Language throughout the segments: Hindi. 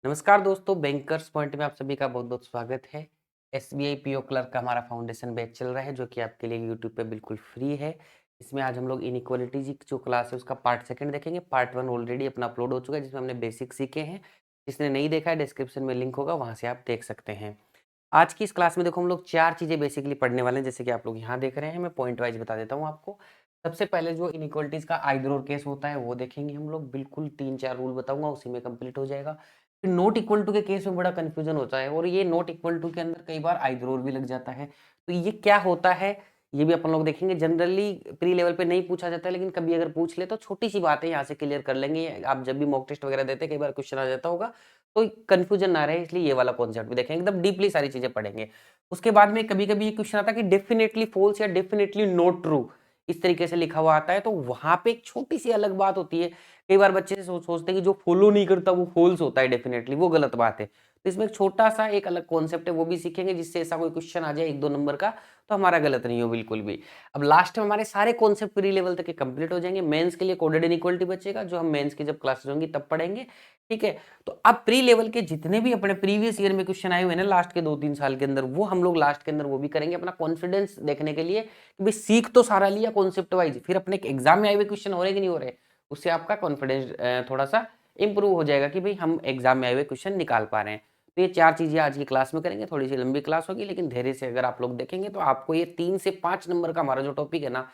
नमस्कार दोस्तों, बैंकर्स पॉइंट में आप सभी का बहुत-बहुत स्वागत है। एसबीआई पीओ क्लर्क का हमारा फाउंडेशन बैच चल रहा है, जो कि आपके लिए यूट्यूब पे बिल्कुल फ्री है। इसमें आज हम लोग इनइक्वालिटीज़ की जो क्लास है उसका पार्ट सेकंड देखेंगे। पार्ट 1 ऑलरेडी अपना अपलोड हो चुका है, जिसमें हमने बेसिक सीखे हैं। जिसने नहीं देखा है, डिस्क्रिप्शन में लिंक होगा, वहाँ से आप देख सकते हैं। आज की इस क्लास में देखो हम लोग 4 चीज़ें बेसिकली पढ़ने वाले हैं, जैसे कि आप लोग यहाँ देख रहे हैं। मैं पॉइंट वाइज़ बता देता हूँ आपको। सबसे पहले जो इनइक्वालिटीज़ का आइदर और केस होता है, वो देखेंगे हम लोग। बिल्कुल 3-4 रूल बताऊँगा, उसी में कंप्लीट हो जाएगा। फिर नॉट इक्वल टू के केस में बड़ा कन्फ्यूजन होता है, और ये नॉट इक्वल टू के अंदर कई बार आइदर और भी लग जाता है। तो ये क्या होता है, ये भी अपन लोग देखेंगे। जनरली प्री लेवल पे नहीं पूछा जाता है, लेकिन कभी अगर पूछ ले तो छोटी-सी बात है, यहाँ से क्लियर कर लेंगे। आप जब भी मॉक टेस्ट वगैरह देते हैं, कई बार क्वेश्चन आ जाता होगा, तो कन्फ्यूजन ना रहे, इसलिए ये वाला कॉन्सेप्ट भी देखेंगे। एकदम डीपली सारी चीज़ें पढ़ेंगे। उसके बाद में कभी-कभी ये क्वेश्चन आता है कि डेफिनिटली फॉल्स या डेफिनिटली नॉट ट्रू, इस तरीके से लिखा हुआ आता है, तो वहाँ पे एक छोटी-सी अलग बात होती है। कई बार बच्चे सोचते हैं कि जो फॉलो नहीं करता वो फॉल्स होता है डेफिनेटली, वो गलत बात है। तो इसमें एक छोटा-सा एक अलग कॉन्सेप्ट है, वो भी सीखेंगे, जिससे ऐसा कोई क्वेश्चन आ जाए 1-2 नंबर का, तो हमारा गलत नहीं हो बिल्कुल भी। अब लास्ट में हमारे सारे कॉन्सेप्ट प्री लेवल तक के कंप्लीट हो जाएंगे। मेंस के लिए कोडेड इनइक्वालिटी बचेगा, जो हम मेंस की जब क्लासेस होंगी तब पढ़ेंगे। ठीक है? तो अब प्री लेवल के जितने भी अपने प्रीवियस ईयर में क्वेश्चन आए हुए हैं ना लास्ट के 2-3 साल के अंदर, वो हम लोग लास्ट के अंदर वो भी करेंगे, अपना कॉन्फिडेंस देखने के लिए कि भाई सीख तो सारा लिया कॉन्सेप्ट वाइज, फिर अपने एग्जाम में आए हुए क्वेश्चन हो रहे कि नहीं हो रहे, उससे आपका कॉन्फिडेंस थोड़ा सा इंप्रूव हो जाएगा कि भाई हम एग्जाम में आए हुए क्वेश्चन निकाल पा रहे हैं। तो ये 4 चीजें आज की क्लास में करेंगे। थोड़ी सी लंबी क्लास होगी, लेकिन धैर्य से अगर आप लोग देखेंगे तो आपको ये 3 से 5 नंबर का हमारा जो टॉपिक है ना,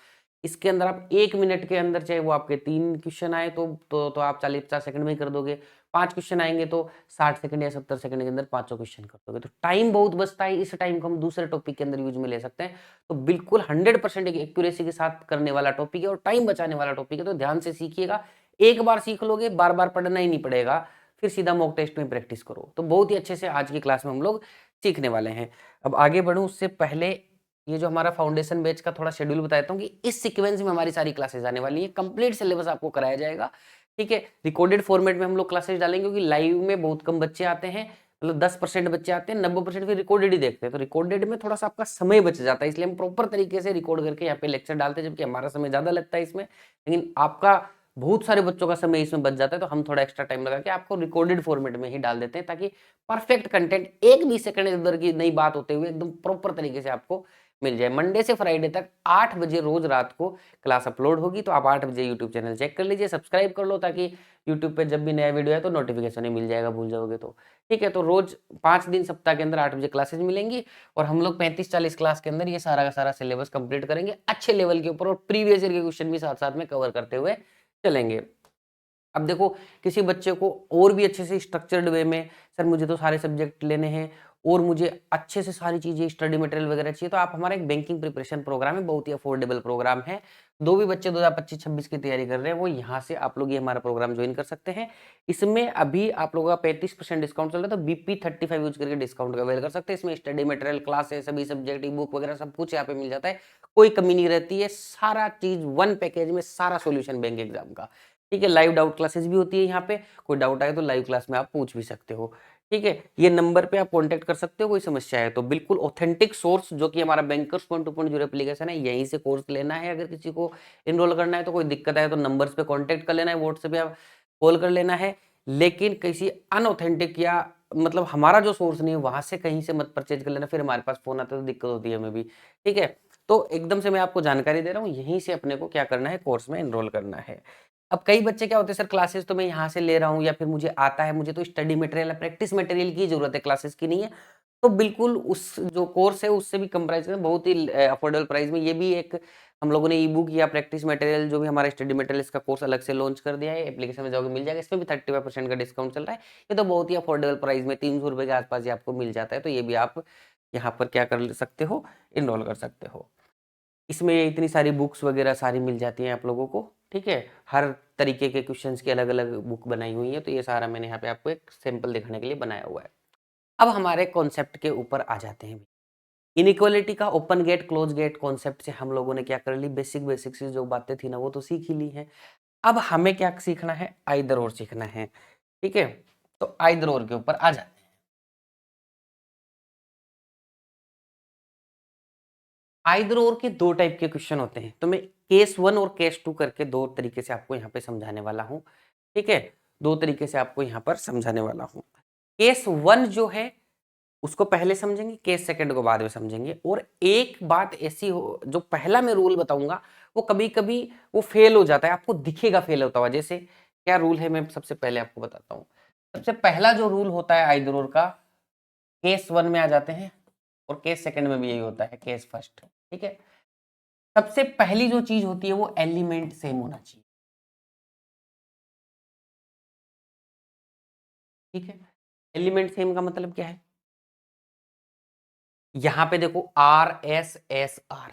इसके अंदर आप 1 मिनट के अंदर, चाहे वो आपके 3 क्वेश्चन आए तो आप 40-50 सेकंड में ही कर दोगे। 5 क्वेश्चन आएंगे तो 60 सेकंड या 70 सेकंड के अंदर पांचों क्वेश्चन कर दोगे। तो टाइम बहुत बचता है, इस टाइम को हम दूसरे टॉपिक के अंदर यूज में ले सकते हैं। तो बिल्कुल 100% एक्यूरेसी के साथ करने वाला टॉपिक है और टाइम बचाने वाला टॉपिक है, तो ध्यान से सीखिएगा। एक बार सीख लोगे, बार बार पढ़ना ही नहीं पड़ेगा, फिर सीधा मॉक टेस्ट में प्रैक्टिस करो। तो बहुत ही अच्छे से आज की क्लास में हम लोग सीखने वाले हैं। अब आगे बढ़ूं उससे पहले ये जो हमारा फाउंडेशन बैच का थोड़ा शेड्यूल बताता हूँ कि इस सीक्वेंस में हमारी सारी क्लासेस आने वाली है। कंप्लीट सिलेबस आपको कराया जाएगा। ठीक है? रिकॉर्डेड फॉर्मेट में हम लोग क्लासेस डालेंगे, क्योंकि लाइव में बहुत कम बच्चे आते हैं। मतलब 10% बच्चे आते हैं, 90% फिर रिकॉर्डेड ही देखते हैं। तो रिकॉर्डेड में थोड़ा सा आपका समय बच जाता है, इसलिए हम प्रॉपर तरीके से रिकॉर्ड करके यहाँ पे लेक्चर डालते हैं, जबकि हमारा समय ज्यादा लगता है इसमें, लेकिन आपका बहुत सारे बच्चों का समय इसमें बच जाता है। तो हम थोड़ा एक्स्ट्रा टाइम लगा के आपको रिकॉर्डेड फॉर्मेट में ही डाल देते हैं, ताकि परफेक्ट कंटेंट एक भी सेकंड इधर की नई बात होते हुए एकदम प्रॉपर तरीके से आपको मिल जाए। मंडे से फ्राइडे तक 8 बजे रोज रात को क्लास अपलोड होगी, तो आप 8 बजे यूट्यूब चैनल चेक कर लीजिए, सब्सक्राइब कर लो, ताकि यूट्यूब पे जब भी नया वीडियो है तो नोटिफिकेशन ही मिल जाएगा, भूल जाओगे तो। ठीक है? तो रोज 5 दिन सप्ताह के अंदर 8 बजे क्लासेस मिलेंगी, और हम लोग 35-40 क्लास के अंदर ये सारा का सारा सिलेबस कंप्लीट करेंगे अच्छे लेवल के ऊपर, और प्रीवियस ईयर के क्वेश्चन भी साथ साथ में कवर करते हुए चलेंगे। अब देखो, किसी बच्चे को और भी अच्छे से स्ट्रक्चर्ड वे में, सर मुझे तो सारे सब्जेक्ट लेने हैं और मुझे अच्छे से सारी चीजें स्टडी मटेरियल वगैरह चाहिए, तो आप हमारा एक बैंकिंग प्रिपरेशन प्रोग्राम है, बहुत ही अफोर्डेबल प्रोग्राम है। दो भी बच्चे 2025-26 की तैयारी कर रहे हैं, वो यहाँ से आप लोग ये हमारा प्रोग्राम ज्वाइन कर सकते हैं। इसमें अभी आप लोगों का 35% डिस्काउंट चल रहा है, तो BP35 यूज करके डिस्काउंट का अवेल कर सकते हैं। इसमें स्टडी मटेरियल, क्लासेस, सभी सब्जेक्ट, ई बुक वगैरह सब कुछ यहाँ पे मिल जाता है, कोई कमी नहीं रहती है। सारा चीज वन पैकेज में, सारा सोल्यूशन बैंक एग्जाम का। ठीक है? लाइव डाउट क्लासेस भी होती है यहाँ पे, कोई डाउट आए तो लाइव क्लास में आप पूछ भी सकते हो। ठीक है? ये नंबर पे आप कांटेक्ट कर सकते हो, कोई समस्या है तो। बिल्कुल ऑथेंटिक सोर्स, जो कि हमारा बैंकर्स पॉइंट टू पॉइंट जो एप्लीकेशन है, यहीं से कोर्स लेना है। अगर किसी को इनरोल करना है तो कोई दिक्कत आए तो नंबर्स पे कांटेक्ट कर लेना है, व्हाट्सएप या कॉल कर लेना है। लेकिन किसी अनऑथेंटिक या मतलब हमारा जो सोर्स नहीं है, वहां से कहीं से मत परचेज कर लेना, फिर हमारे पास फोन आता है तो दिक्कत होती है हमें भी। ठीक है? तो एकदम से मैं आपको जानकारी दे रहा हूँ, यहीं से अपने को क्या करना है, कोर्स में एनरोल करना है। अब कई बच्चे क्या होते हैं, सर क्लासेस तो मैं यहाँ से ले रहा हूँ, या फिर मुझे आता है, मुझे तो स्टडी मटेरियल या प्रैक्टिस मटेरियल की जरूरत है, क्लासेस की नहीं है। तो बिल्कुल उस जो कोर्स है उससे भी कम प्राइस में, बहुत ही अफोर्डेबल प्राइस में, ये भी एक हम लोगों ने ई बुक या प्रैक्टिस मटेरियल, जो भी हमारा स्टडी मटेरियल, इसका कोर्स अलग से लॉन्च कर दिया है। एप्लीकेशन में जाओगे मिल जाएगा, इसमें भी 35% का डिस्काउंट चल रहा है। ये तो बहुत ही अफोर्डेबल प्राइस में 300 रुपए के आसपास ये आपको मिल जाता है। तो ये भी आप यहाँ पर क्या कर सकते हो, इनरोल कर सकते हो। इसमें इतनी सारी बुक्स वगैरह सारी मिल जाती हैं आप लोगों को। ठीक है? हर तरीके के क्वेश्चंस की अलग अलग बुक बनाई हुई है, तो ये सारा मैंने यहाँ पे आपको एक सैंपल दिखाने के लिए बनाया हुआ है। अब हमारे कॉन्सेप्ट के ऊपर आ जाते हैं। इनइक्वालिटी का open gate close gate concept से हम लोगों ने क्या कर ली, बेसिक बेसिक सी जो बातें थी ना, वो तो सीख ही ली है। अब हमें क्या सीखना है, आइदर और सीखना है। ठीक है? तो आइदर और के ऊपर आ जाते हैं। आइदर और के दो टाइप के क्वेश्चन होते हैं, तो मैं केस 1 और केस 2 करके दो तरीके से आपको यहाँ पे समझाने वाला हूँ। ठीक है? दो तरीके से आपको यहाँ पर समझाने वाला हूँ। केस 1 जो है उसको पहले समझेंगे, केस सेकंड को बाद में समझेंगे। और एक बात ऐसी हो, जो पहला मैं रूल बताऊंगा वो कभी कभी वो फेल हो जाता है, आपको दिखेगा फेल होता हुआ। जैसे क्या रूल है, मैं सबसे पहले आपको बताता हूँ। सबसे पहला जो रूल होता है आइदर का, केस 1 में आ जाते हैं और केस सेकंड में भी यही होता है, केस फर्स्ट। ठीक है, सबसे पहली जो चीज होती है वो एलिमेंट सेम होना चाहिए। ठीक है, एलिमेंट सेम का मतलब क्या है, यहां पे देखो आर एस एस आर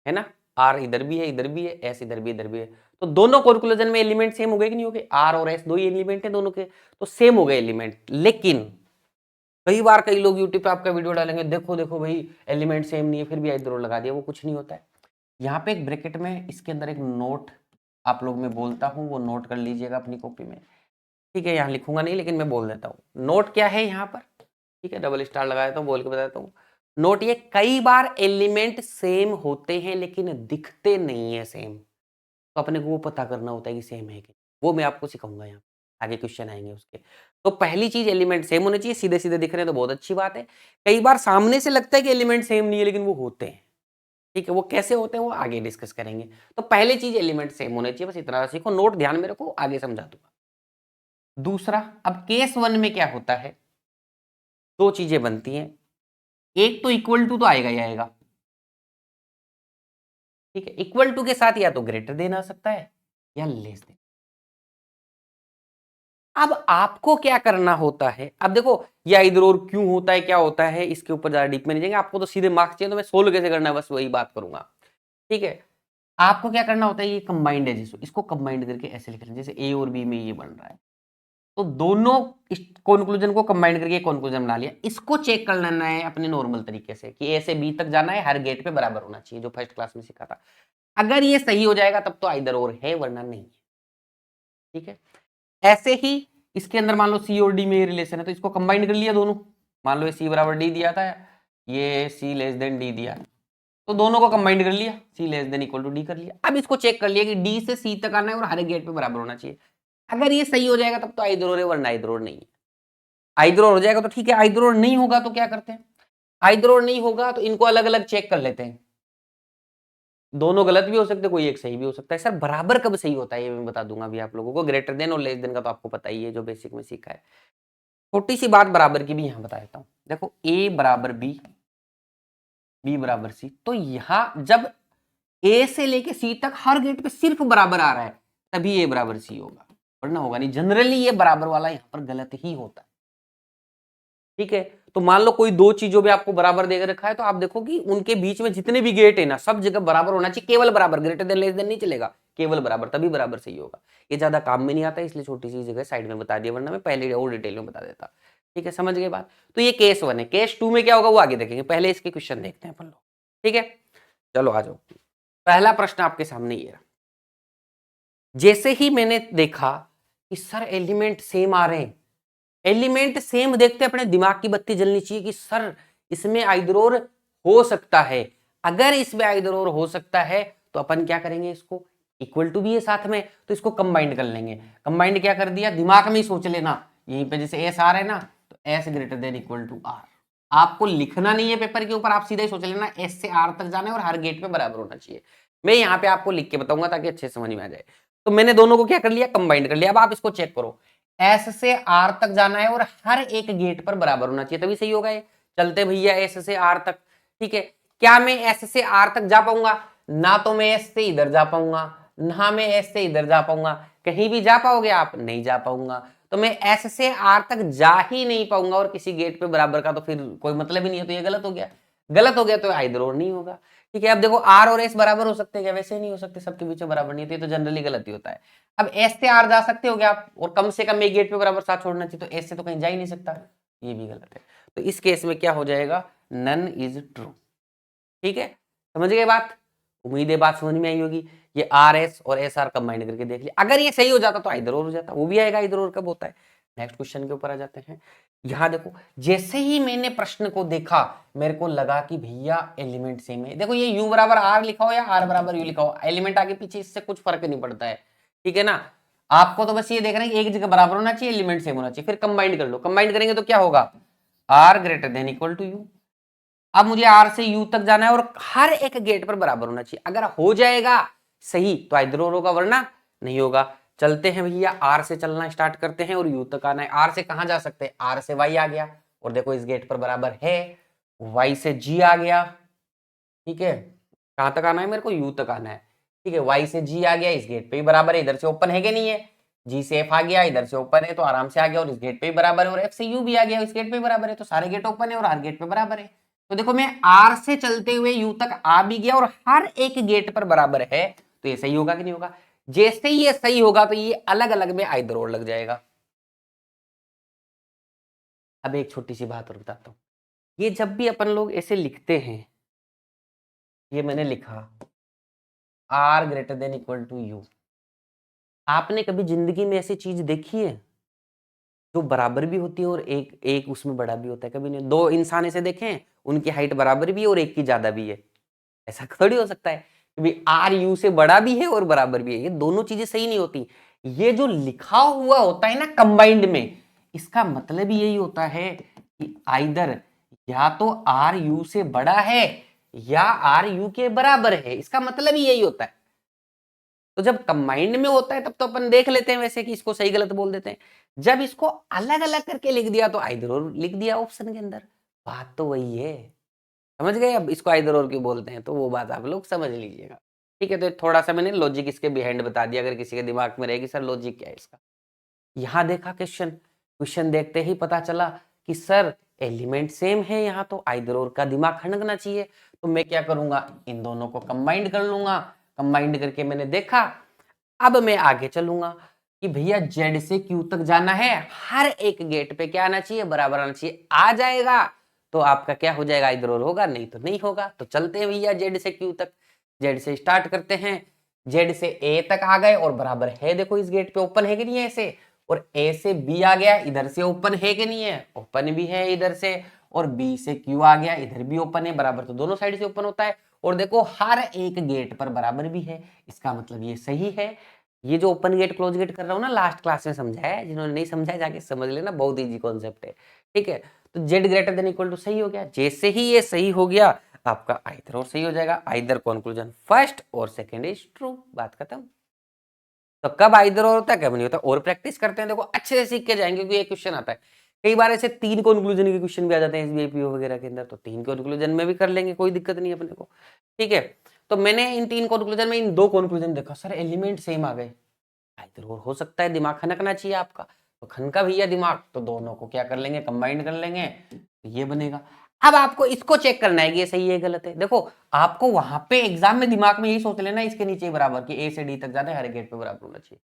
है ना, आर इधर भी है इधर भी है, एस इधर भी इधर भी है, तो दोनों कॉन्क्लूजन में एलिमेंट सेम हो गए कि नहीं हो गए, आर और एस दो ही एलिमेंट है दोनों के, तो सेम हो गए एलिमेंट। लेकिन कई बार कई लोग यूट्यूब पे आपका वीडियो डालेंगे, देखो देखो भाई एलिमेंट सेम नहीं है, फिर भी इधर लगा दिया, वो कुछ नहीं होता है। यहाँ पे एक ब्रैकेट में इसके अंदर एक नोट आप लोग मैं बोलता हूँ, वो नोट कर लीजिएगा अपनी कॉपी में। ठीक है, यहाँ लिखूंगा नहीं लेकिन मैं बोल देता हूँ नोट क्या है यहाँ पर। ठीक है, डबल स्टार लगाया तो बोल के बताता हूँ। नोट, ये कई बार एलिमेंट सेम होते हैं लेकिन दिखते नहीं है सेम, तो अपने को वो पता करना होता है कि सेम है कि, वो मैं आपको सिखाऊंगा यहाँ, आगे क्वेश्चन आएंगे उसके। तो पहली चीज एलिमेंट सेम होने चाहिए, सीधे सीधे दिख रहे हैं तो बहुत अच्छी बात है। कई बार सामने से लगता है कि एलिमेंट सेम नहीं है लेकिन वो होते हैं। ठीक है, वो कैसे होते हैं वो आगे डिस्कस करेंगे। तो पहले चीज एलिमेंट सेम होने चाहिए, बस इतना सीखो, नोट ध्यान में रखो, आगे समझा दूंगा। दूसरा, अब केस 1 में क्या होता है, दो चीजें बनती हैं, एक तो इक्वल टू तो आएगा ही आएगा। ठीक है, इक्वल टू के साथ या तो ग्रेटर देन आ सकता है या लेस देन। अब आपको क्या करना होता है, अब देखो या इधर और क्यों होता है क्या होता है, इसके ऊपर ज्यादा डीप में नहीं जाएंगे, आपको तो सीधे मार्क्स चाहिए तो मैं सोल्व कैसे करना है बस वही बात करूंगा। ठीक है, आपको क्या करना होता है, ये कंबाइंड है जिसको, इसको कंबाइंड करके ऐसे लिख लें, जैसे ए और बी में ये बन रहा है, तो दोनों कंक्लूजन को कंबाइंड करके एक कंक्लूजन बना लिया। इसको चेक कर लेना है अपने नॉर्मल तरीके से कि ए से बी तक जाना है, हर गेट पे बराबर होना चाहिए, जो फर्स्ट क्लास में सीखा था। अगर ये सही हो जाएगा तब तो आइदर और है, वरना नहीं है। ठीक है, ऐसे ही इसके अंदर मान लो सी और डी में ये रिलेशन है, तो इसको कंबाइन कर लिया दोनों। मान लो ये सी बराबर डी दिया था, ये सी लेस देन डी दिया, तो दोनों को कंबाइन कर लिया, C less than equal to D कर लिया। अब इसको चेक कर लिया कि डी से सी तक आना है और हर गेट पे बराबर होना चाहिए। अगर ये सही हो जाएगा तब तो आइदर और है, वरना आइदर और नहीं है। आइदर और हो जाएगा तो ठीक है, आइदर और नहीं होगा तो क्या करते हैं, आइदर और नहीं होगा तो इनको अलग अलग चेक कर लेते हैं। दोनों गलत भी हो सकते हैं, कोई एक सही भी हो सकता है। सर बराबर कब सही होता है ये मैं बता दूंगा अभी आप लोगों को, ग्रेटर देन और लेस देन का तो आपको पता ही है, जो बेसिक में सीखा है। छोटी सी बात बराबर की भी यहां बता देता हूं, देखो ए बराबर बी, बी बराबर सी, तो यहां जब ए से लेके सी तक हर गेट पे सिर्फ बराबर आ रहा है तभी ए बराबर सी होगा, वरना होगा नहीं। जनरली ये बराबर वाला यहां पर गलत ही होता है। ठीक है, तो मान लो कोई दो चीजों में आपको बराबर देकर रखा है, तो आप देखो कि उनके बीच में जितने भी गेट है ना, सब जगह बराबर होना चाहिए, केवल बराबर, ग्रेटर देन लेस देन नहीं चलेगा, केवल बराबर, तभी बराबर सही होगा। ये ज्यादा काम में नहीं आता, इसलिए छोटी सी जगह साइड में बता दिया, वरना मैं पहले और डिटेल में बता देता। ठीक है, समझ गए बात। तो ये केस 1 है, केस 2 में क्या होगा वो आगे देखेंगे, पहले इसके क्वेश्चन देखते हैं अपन लोग। ठीक है, चलो आ जाओ। पहला प्रश्न आपके सामने ये रहा, जैसे ही मैंने देखा कि सर एलिमेंट सेम आ रहे हैं, एलिमेंट सेम देखते अपने दिमाग की बत्ती जलनी चाहिए कि सर इसमें आइदर और हो सकता है। अगर इसमें आइदर और हो सकता है तो अपन क्या करेंगे, इसको इक्वल टू भी है साथ में, तो इसको कंबाइंड कर लेंगे। कंबाइंड क्या कर दिया, दिमाग में ही सोच लेना, यहीं पे जैसे एस आर है ना, तो S greater than equal to R. आपको लिखना नहीं है पेपर के ऊपर, आप सीधा ही सोच लेना एस से आर तक जाना है और हर गेट पे बराबर होना चाहिए। मैं यहाँ पे आपको लिख के बताऊंगा ताकि अच्छे समझ में आ जाए। तो मैंने दोनों को क्या कर लिया, कंबाइंड कर लिया। अब आप इसको चेक करो, एस से आर तक जाना है और हर एक गेट पर बराबर होना चाहिए, तभी सही होगा ये। चलते भैया एस से आर तक। ठीक है, क्या मैं एस से आर तक जा पाऊंगा, ना तो मैं एस से इधर जा पाऊंगा, ना मैं एस से इधर जा पाऊंगा। कहीं भी जा पाओगे आप, नहीं जा पाऊंगा। तो मैं एस से आर तक जा ही नहीं पाऊंगा और किसी गेट पे बराबर का तो फिर कोई मतलब ही नहीं है, तो ये गलत हो गया। गलत हो गया तो आइदर और नहीं होगा। ठीक है, अब देखो आर और एस बराबर हो सकते हैं क्या, वैसे नहीं हो सकते, सबके बीच में बराबर नहीं होते, तो जनरली गलत ही होता है। अब एस से आर जा सकते हो क्या आप, और कम से कम एक गेट पे बराबर साथ छोड़ना चाहिए, तो एस से तो कहीं जा ही नहीं सकता, ये भी गलत है। तो इस केस में क्या हो जाएगा, नन इज ट्रू। ठीक है, समझ गए बात, उम्मीद है बात समझ में आई होगी। ये आर एस और एस आर कंबाइन करके देख लिया, अगर ये सही हो जाता तो इधर और हो जाता, वो भी आएगा, इधर और कब होता है। नेक्स्ट क्वेश्चन के ऊपर आ जाते हैं। यहां देखो, जैसे ही मैंने प्रश्न को देखा मेरे को लगा कि भैया एलिमेंट सेम है। देखो ये यू बराबर आर लिखा हो या आर बराबर यू लिखा हो, एलिमेंट आगे पीछे इससे कुछ फर्क नहीं पड़ता है। ठीक है ना, आपको तो बस ये देखना है कि एक जगह बराबर होना चाहिए, एलिमेंट सेम होना चाहिए, फिर कंबाइंड कर लो। कंबाइंड करेंगे तो क्या होगा, R greater than equal to U. अब मुझे आर से यू तक जाना है और हर एक गेट पर बराबर होना चाहिए। अगर हो जाएगा सही तो आइदर और होगा, वरना नहीं होगा। चलते हैं भैया, आर से चलना स्टार्ट करते हैं और यू तक आना है। आर से कहां जा सकते हैं, आर से वाई आ गया और देखो इस गेट पर बराबर है, वाई से जी आ गया, ठीक है। कहां तक आना है मेरे को, यू तक आना है, ठीक है। वाई से जी आ गया, इस गेट पे ही बराबर है, इधर से ओपन है कि नहीं है, जी से एफ आ गया, इधर से ओपन है तो आराम से आ गया और इस गेट पे ही बराबर है, और एफ से यू भी आ गया, इस गेट पे बराबर है, तो सारे गेट ओपन है और हर गेट पे बराबर है। तो देखो मैं आर से चलते हुए यू तक आ भी गया और हर एक गेट पर बराबर है, तो ये सही होगा कि नहीं होगा। जैसे ही ये सही होगा तो ये अलग अलग में आइदर और लग जाएगा। अब एक छोटी सी बात और बताता हूं, ये जब भी अपन लोग ऐसे लिखते हैं, ये मैंने लिखा R greater than equal to U, आपने कभी जिंदगी में ऐसी चीज देखी है जो बराबर भी होती है और एक एक उसमें बड़ा भी होता है? कभी नहीं। दो इंसान ऐसे देखे हैं, उनकी हाइट बराबर भी है और एक की ज्यादा भी है, ऐसा थोड़ी हो सकता है कि भाई आर यू से बड़ा भी है और बराबर भी है। ये दोनों चीजें सही नहीं होती। ये जो लिखा हुआ होता है ना कंबाइंड में, इसका मतलब यही होता है कि आइदर या तो आर यू से बड़ा है या आर यू के बराबर है, इसका मतलब ही यही होता है। तो जब कंबाइंड में होता है तब तो अपन देख लेते हैं वैसे कि इसको सही गलत बोल देते हैं, जब इसको अलग अलग करके लिख दिया तो आइदर और लिख दिया ऑप्शन के अंदर। बात तो वही है, समझ गए। अब इसको आइदर और क्यों बोलते हैं तो वो बात आप लोग समझ लीजिएगा, ठीक है। तो थोड़ा सा मैंने लॉजिक इसके बिहाइंड बता दिया, अगर किसी के दिमाग में रहेगी सर लॉजिक क्या है इसका। यहाँ देखा क्वेश्चन, क्वेश्चन देखते ही पता चला कि सर एलिमेंट सेम है, यहाँ तो आइदर और का दिमाग खड़कना चाहिए। तो मैं क्या करूंगा, इन दोनों को कंबाइंड कर लूंगा। कंबाइंड करके मैंने देखा, अब मैं आगे चलूंगा कि भैया जेड से क्यू तक जाना है, हर एक गेट पे क्या आना चाहिए, बराबर आना चाहिए। आ जाएगा तो आपका क्या हो जाएगा, इधर और होगा, नहीं तो नहीं होगा। तो चलते हैं भैया जेड से क्यू तक, जेड से स्टार्ट करते हैं। जेड से ए तक आ गए और बराबर है, देखो इस गेट पे ओपन है कि नहीं है ऐसे, और ए से बी आ गया, इधर से ओपन है कि नहीं है, ओपन भी है इधर से, और बी से क्यू आ गया, इधर भी ओपन है, बराबर तो दोनों साइड से ओपन होता है। और देखो हर एक गेट पर बराबर भी है, इसका मतलब ये सही है। ये जो ओपन गेट क्लोज गेट कर रहा हूँ ना, लास्ट क्लास में समझाया है, जिन्होंने नहीं समझा जाके समझ लेना, बहुत इजी कॉन्सेप्ट है, ठीक है। तो Z greater than equal to सही हो गया, जैसे ही ये सही हो गया आपका आइदर और सही हो जाएगा। आइदर कंक्लूजन फर्स्ट और सेकंड इज ट्रू, बात खत्म। तो कब आइदर और होता है, कब नहीं होता, और प्रैक्टिस करते हैं, देखो अच्छे से सीख के जाएंगे, क्योंकि ये क्वेश्चन आता है कई बार ऐसे 3 कंक्लूजन के क्वेश्चन भी आ जाते हैं एसबीआई पीओ वगैरह के अंदर, तो 3 कंक्लूजन में भी कर लेंगे, कोई दिक्कत नहीं है अपने को, ठीक है। तो मैंने इन 3 कंक्लूजन में इन 2 कंक्लूजन देखा, सर एलिमेंट सेम आ गए, आइदर और हो सकता है, दिमाग खनकना चाहिए आपका, तो खनका भैया दिमाग, तो दोनों को क्या कर लेंगे, कंबाइंड कर लेंगे, तो ये बनेगा। अब आपको इसको चेक करना है कि ये सही है गलत है। देखो आपको वहां पे एग्जाम में दिमाग में यही सोच लेना, इसके नीचे बराबर कि ए से डी तक जाना है, हर गेट पे बराबर होना चाहिए।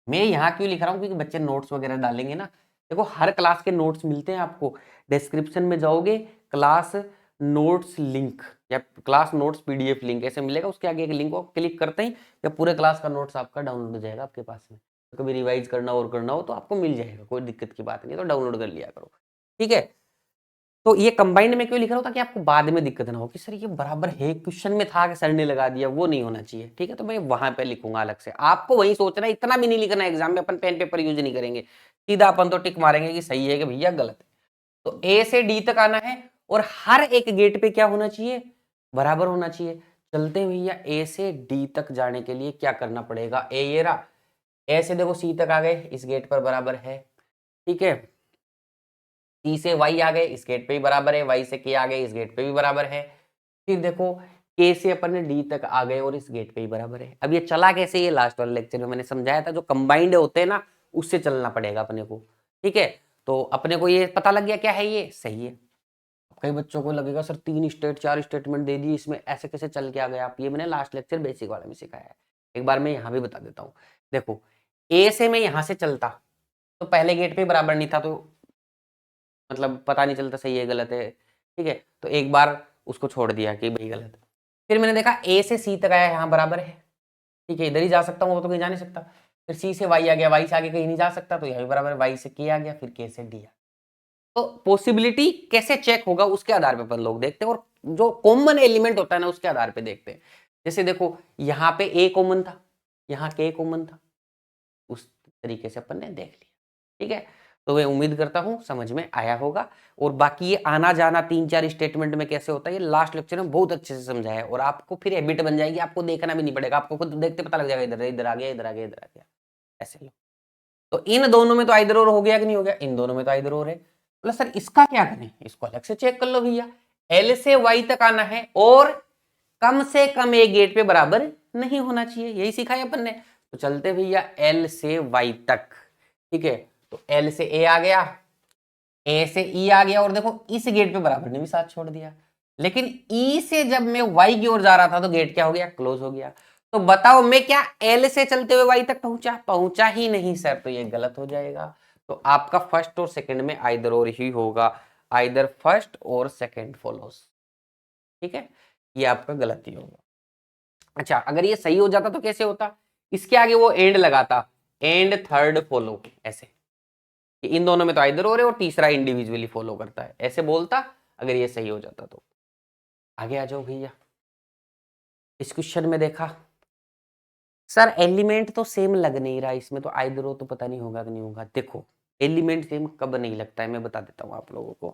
मैं यहाँ क्यों लिख रहा हूँ, क्योंकि बच्चे नोट्स वगैरह डालेंगे ना, देखो हर क्लास के नोट्स मिलते हैं आपको, डिस्क्रिप्शन में जाओगे क्लास नोट्स लिंक या क्लास नोट्स पीडीएफ लिंक ऐसे मिलेगा, उसके आगे एक लिंक को क्लिक करते ही या पूरे क्लास का नोट्स आपका डाउनलोड हो जाएगा आपके पास में। तो कभी रिवाइज करना और करना हो तो आपको मिल जाएगा, कोई दिक्कत की बात नहीं, तो डाउनलोड कर लिया करो, ठीक है। तो ये कंबाइंड में क्यों लिख रहा हूं, ताकि आपको बाद में दिक्कत ना हो कि सर ये बराबर है, क्वेश्चन में था कि सर ने लगा दिया, वो नहीं होना चाहिए, ठीक है। तो मैं वहां पे लिखूंगा अलग से, आपको वही सोचना है, इतना भी नहीं लिखना है, एग्जाम में अपन पेन पेपर यूज नहीं करेंगे, सीधा अपन तो टिक मारेंगे कि सही है कि भैया गलत है। तो ए से डी तक आना है और हर एक गेट पे क्या होना चाहिए, बराबर होना चाहिए। चलते हैं भैया, ए से डी तक जाने के लिए क्या करना पड़ेगा, ए ये रहा, ए से देखो सी तक आ गए, इस गेट पर बराबर है, ठीक है। सी से वाई आ गए, इस गेट पे भी बराबर है, वाई से के आ गए, इस गेट पे भी बराबर है। फिर देखो के से अपन ने डी तक आ गए और इस गेट पे ही बराबर है। अब ये चला कैसे, ये लास्ट वाले लेक्चर में मैंने समझाया था, जो कंबाइंड होते हैं ना उससे चलना पड़ेगा अपने को, ठीक है। तो अपने को ये पता लग गया क्या है, ये सही है। कई बच्चों को लगेगा सर 3 स्टेट 4 स्टेटमेंट दे दी, इसमें ऐसे कैसे चल के आ गए आप, ये मैंने लास्ट लेक्चर बेसिक वाले में सिखाया है, एक बार मैं यहाँ भी बता देता हूँ। देखो ए से मैं यहाँ से चलता तो पहले गेट पे बराबर नहीं था, तो मतलब पता नहीं चलता सही है गलत है, ठीक है। तो एक बार उसको छोड़ दिया कि भाई गलत है। फिर मैंने देखा ए से सी तक आया, यहाँ बराबर है, ठीक है, इधर ही जा सकता हूँ, वो तो कहीं जा नहीं सकता। फिर सी से वाई आ गया, वाई से आगे कहीं नहीं जा सकता, तो यहाँ भी बराबर है, वाई से के आ गया, फिर के से डी आ गया। तो पॉसिबिलिटी कैसे चेक होगा उसके आधार पे अपन लोग देखते हैं, और जो कॉमन एलिमेंट होता है ना उसके आधार पे देखते हैं। जैसे देखो यहाँ पे ए कॉमन था, यहाँ के कॉमन था, उस तरीके से अपन ने देख लिया। ठीक है, तो मैं उम्मीद करता हूं समझ में आया होगा। और बाकी ये आना जाना 3-4 स्टेटमेंट में कैसे होता है, ये लास्ट लेक्चर में बहुत अच्छे से समझाया है और आपको फिर हैबिट बन जाएगी, आपको देखना भी नहीं पड़ेगा, आपको खुद देखते पता लग जाएगा इधर इधर आ गया, इधर आ गया, इधर आ गया, ऐसे लो। तो इन दोनों में तो आइदर और हो गया कि नहीं हो गया, इन दोनों में तो आइदर और है। बोला सर इसका क्या करें, इसको अलग से चेक कर लो भैया। एल से वाई तक आना है और कम से कम एक गेट पे बराबर नहीं होना चाहिए, यही सिखाया अपन ने। तो चलते भैया एल से वाई तक। ठीक है, तो एल से ए आ गया, ए से ई आ गया, और देखो इस गेट पे बराबर ने भी साथ छोड़ दिया। लेकिन ई से जब मैं वाई की ओर जा रहा था तो गेट क्या हो गया, क्लोज हो गया। तो बताओ मैं क्या एल से चलते हुए वाई तक पहुंचा, पहुंचा ही नहीं सर, तो ये गलत हो जाएगा। तो आपका फर्स्ट और सेकंड में आइदर और ही होगा, आइदर फर्स्ट और सेकंड फॉलोस। ठीक है, ये आपका गलती होगा। अच्छा, अगर ये सही हो जाता तो कैसे होता, इसके आगे वो एंड लगाता, एंड थर्ड फॉलो, ऐसे कि इन दोनों में तो आइदर और है और तीसरा इंडिविजुअली फॉलो करता है, ऐसे बोलता अगर ये सही हो जाता तो। आगे आ जाओ भैया। इस क्वेश्चन में देखा सर एलिमेंट तो सेम लग नहीं रहा इसमें, तो आइदर हो तो पता नहीं होगा कि नहीं होगा। देखो एलिमेंट सेम कब नहीं लगता है, मैं बता देता हूं आप लोगों को।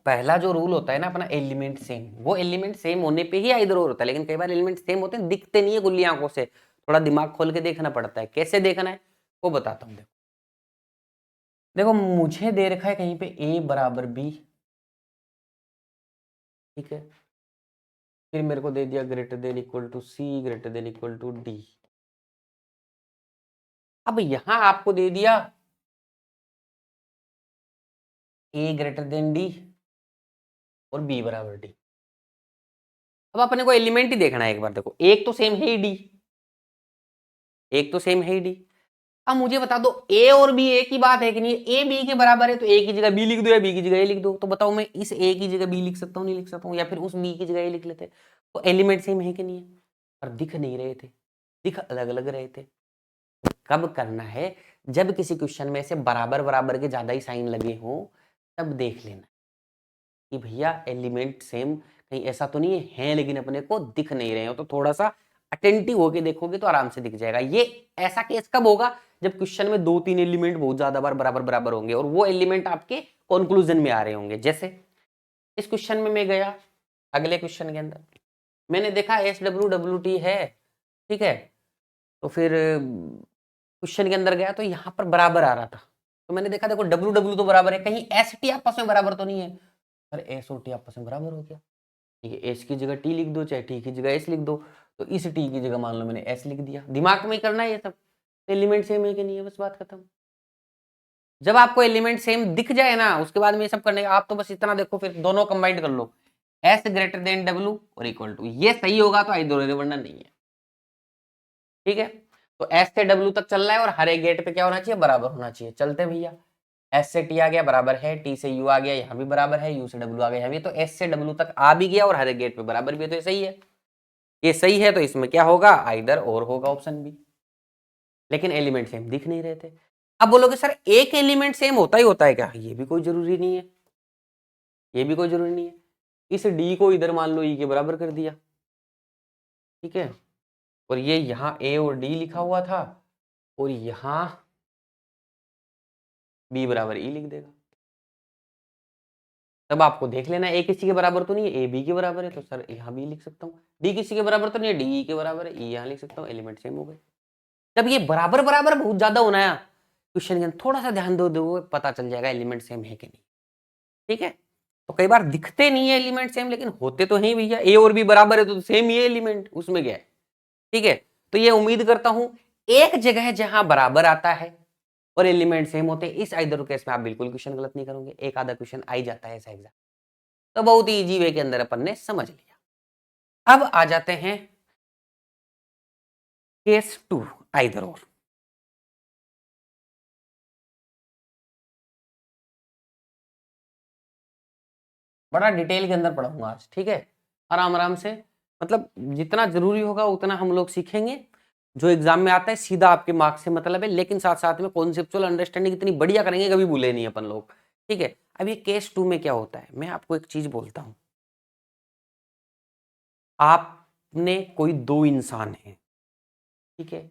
पहला जो रूल होता है ना अपना एलिमेंट सेम, वो एलिमेंट सेम होने पे ही आइदर और होता है। लेकिन कई बार एलिमेंट सेम होते हैं, दिखते नहीं है गुल्ली आंखों से, थोड़ा दिमाग खोल के देखना पड़ता है। कैसे देखना है वो बताता हूं। देखो मुझे दे रखा है कहीं पे a बराबर b, ठीक है, फिर मेरे को दे दिया greater than equal to c greater than equal to d। अब यहां आपको दे दिया a ग्रेटर देन d और b बराबर d। अब अपने को एलिमेंट ही देखना है एक बार। देखो एक तो सेम है ही d, एक तो सेम है ही d। अब मुझे बता दो a और b एक ही बात है कि नहीं, a b के बराबर है तो a की जगह b लिख दो या b की जगह a लिख दो। तो बताओ मैं इस a की जगह b लिख सकता हूँ, नहीं लिख सकता हूँ, या फिर उस b की जगह a लिख लेते। तो एलिमेंट सेम है कि नहीं है, पर दिख नहीं रहे थे, दिख अलग अलग रहे थे। कब करना है, जब किसी क्वेश्चन में से बराबर बराबर के ज्यादा ही साइन लगे हों, तब देख लेना कि भैया एलिमेंट सेम कहीं ऐसा तो नहीं है लेकिन अपने को दिख नहीं रहे हो। तो थोड़ा सा अटेंटिव होके देखोगे तो आराम से दिख जाएगा। ये ऐसा केस कब होगा, जब क्वेश्चन में 2-3 एलिमेंट बहुत ज्यादा बार बराबर बराबर होंगे और वो एलिमेंट आपके कंक्लूजन में आ रहे होंगे। जैसे इस क्वेश्चन में मैं गया, अगले क्वेश्चन के अंदर मैंने देखा SWWT है, ठीक है, तो फिर क्वेश्चन के अंदर गया तो यहाँ पर बराबर आ रहा था, तो मैंने देखा देखो WW तो बराबर है, कहीं ST आपस में बराबर तो नहीं है। अरे S और T आपस में बराबर हो गया, ठीक है, S की जगह T लिख दो, चाहे T की जगह S लिख दो। तो इस T की जगह मान लो मैंने S लिख दिया, दिमाग में ही करना है ये सब। एलिमेंट सेम है कि नहीं है, बस बात खत्म। जब आपको एलिमेंट सेम दिख जाए ना, उसके बाद में ये सब करने का, आप तो बस इतना देखो, फिर दोनों कंबाइंड कर लो, S ग्रेटर देन W और इक्वल टू, ये सही होगा तो आइदर, वरना नहीं है। ठीक है, तो S से W तक चल रहा है और हर एक गेट पे क्या होना चाहिए, बराबर होना चाहिए। चलते भैया, S से T आ गया बराबर है, T से U आ गया यहाँ भी बराबर है, U से W आ गया यहाँ भी, तो S से W तक आ भी गया और हर एक गेट पे बराबर भी है, तो ये सही है। ये सही है तो इसमें क्या होगा, आइदर और होगा, ऑप्शन बी। लेकिन एलिमेंट सेम दिख नहीं रहे थे। अब बोलोगे सर एक एलिमेंट सेम होता ही होता है क्या, ये भी कोई जरूरी नहीं है, ये भी कोई जरूरी नहीं है। इस डी को इधर मान लो ई के बराबर कर दिया, ठीक है, और ये यहाँ ए और डी लिखा हुआ था और यहाँ बी बराबर ई लिख देगा। तब आपको देख लेना ए किसी के बराबर तो नहीं है, ए बी के बराबर है, तो सर यहाँ बी लिख सकता हूँ। डी किसी के बराबर तो नहीं है, डी ई के बराबर है, ई यहाँ लिख सकता हूँ। एलिमेंट सेम हो गए। जब ये बराबर बराबर बहुत ज्यादा होना है क्वेश्चन के अंदर, थोड़ा सा ध्यान दो, पता चल जाएगा एलिमेंट सेम है कि नहीं। ठीक है, तो कई बार दिखते नहीं है एलिमेंट सेम, लेकिन होते तो हैं भैया। ए और बी बराबर है तो सेम ही है एलिमेंट, उसमें क्या है। ठीक है, तो ये उम्मीद करता हूं एक जगह जहां बराबर आता है और एलिमेंट सेम होते हैं, इस आइदर केस में आप बिल्कुल क्वेश्चन गलत नहीं करोगे। एक आधा क्वेश्चन आ ही जाता है ऐसा एग्जाम, तो बहुत ही इजी वे के अंदर अपन ने समझ लिया। अब आ जाते हैं केस 2, आइदर और। बड़ा डिटेल के अंदर पढ़ाऊंगा आज, ठीक है, आराम आराम से, मतलब जितना जरूरी होगा उतना हम लोग सीखेंगे। जो एग्जाम में आता है सीधा आपके मार्क्स से मतलब है, लेकिन साथ साथ में कॉन्सेप्चुअल अंडरस्टैंडिंग इतनी बढ़िया करेंगे कभी भूले नहीं अपन लोग। ठीक है, अब ये केस 2 में क्या होता है, मैं आपको एक चीज बोलता हूं। आपने कोई दो इंसान है, ठीक है,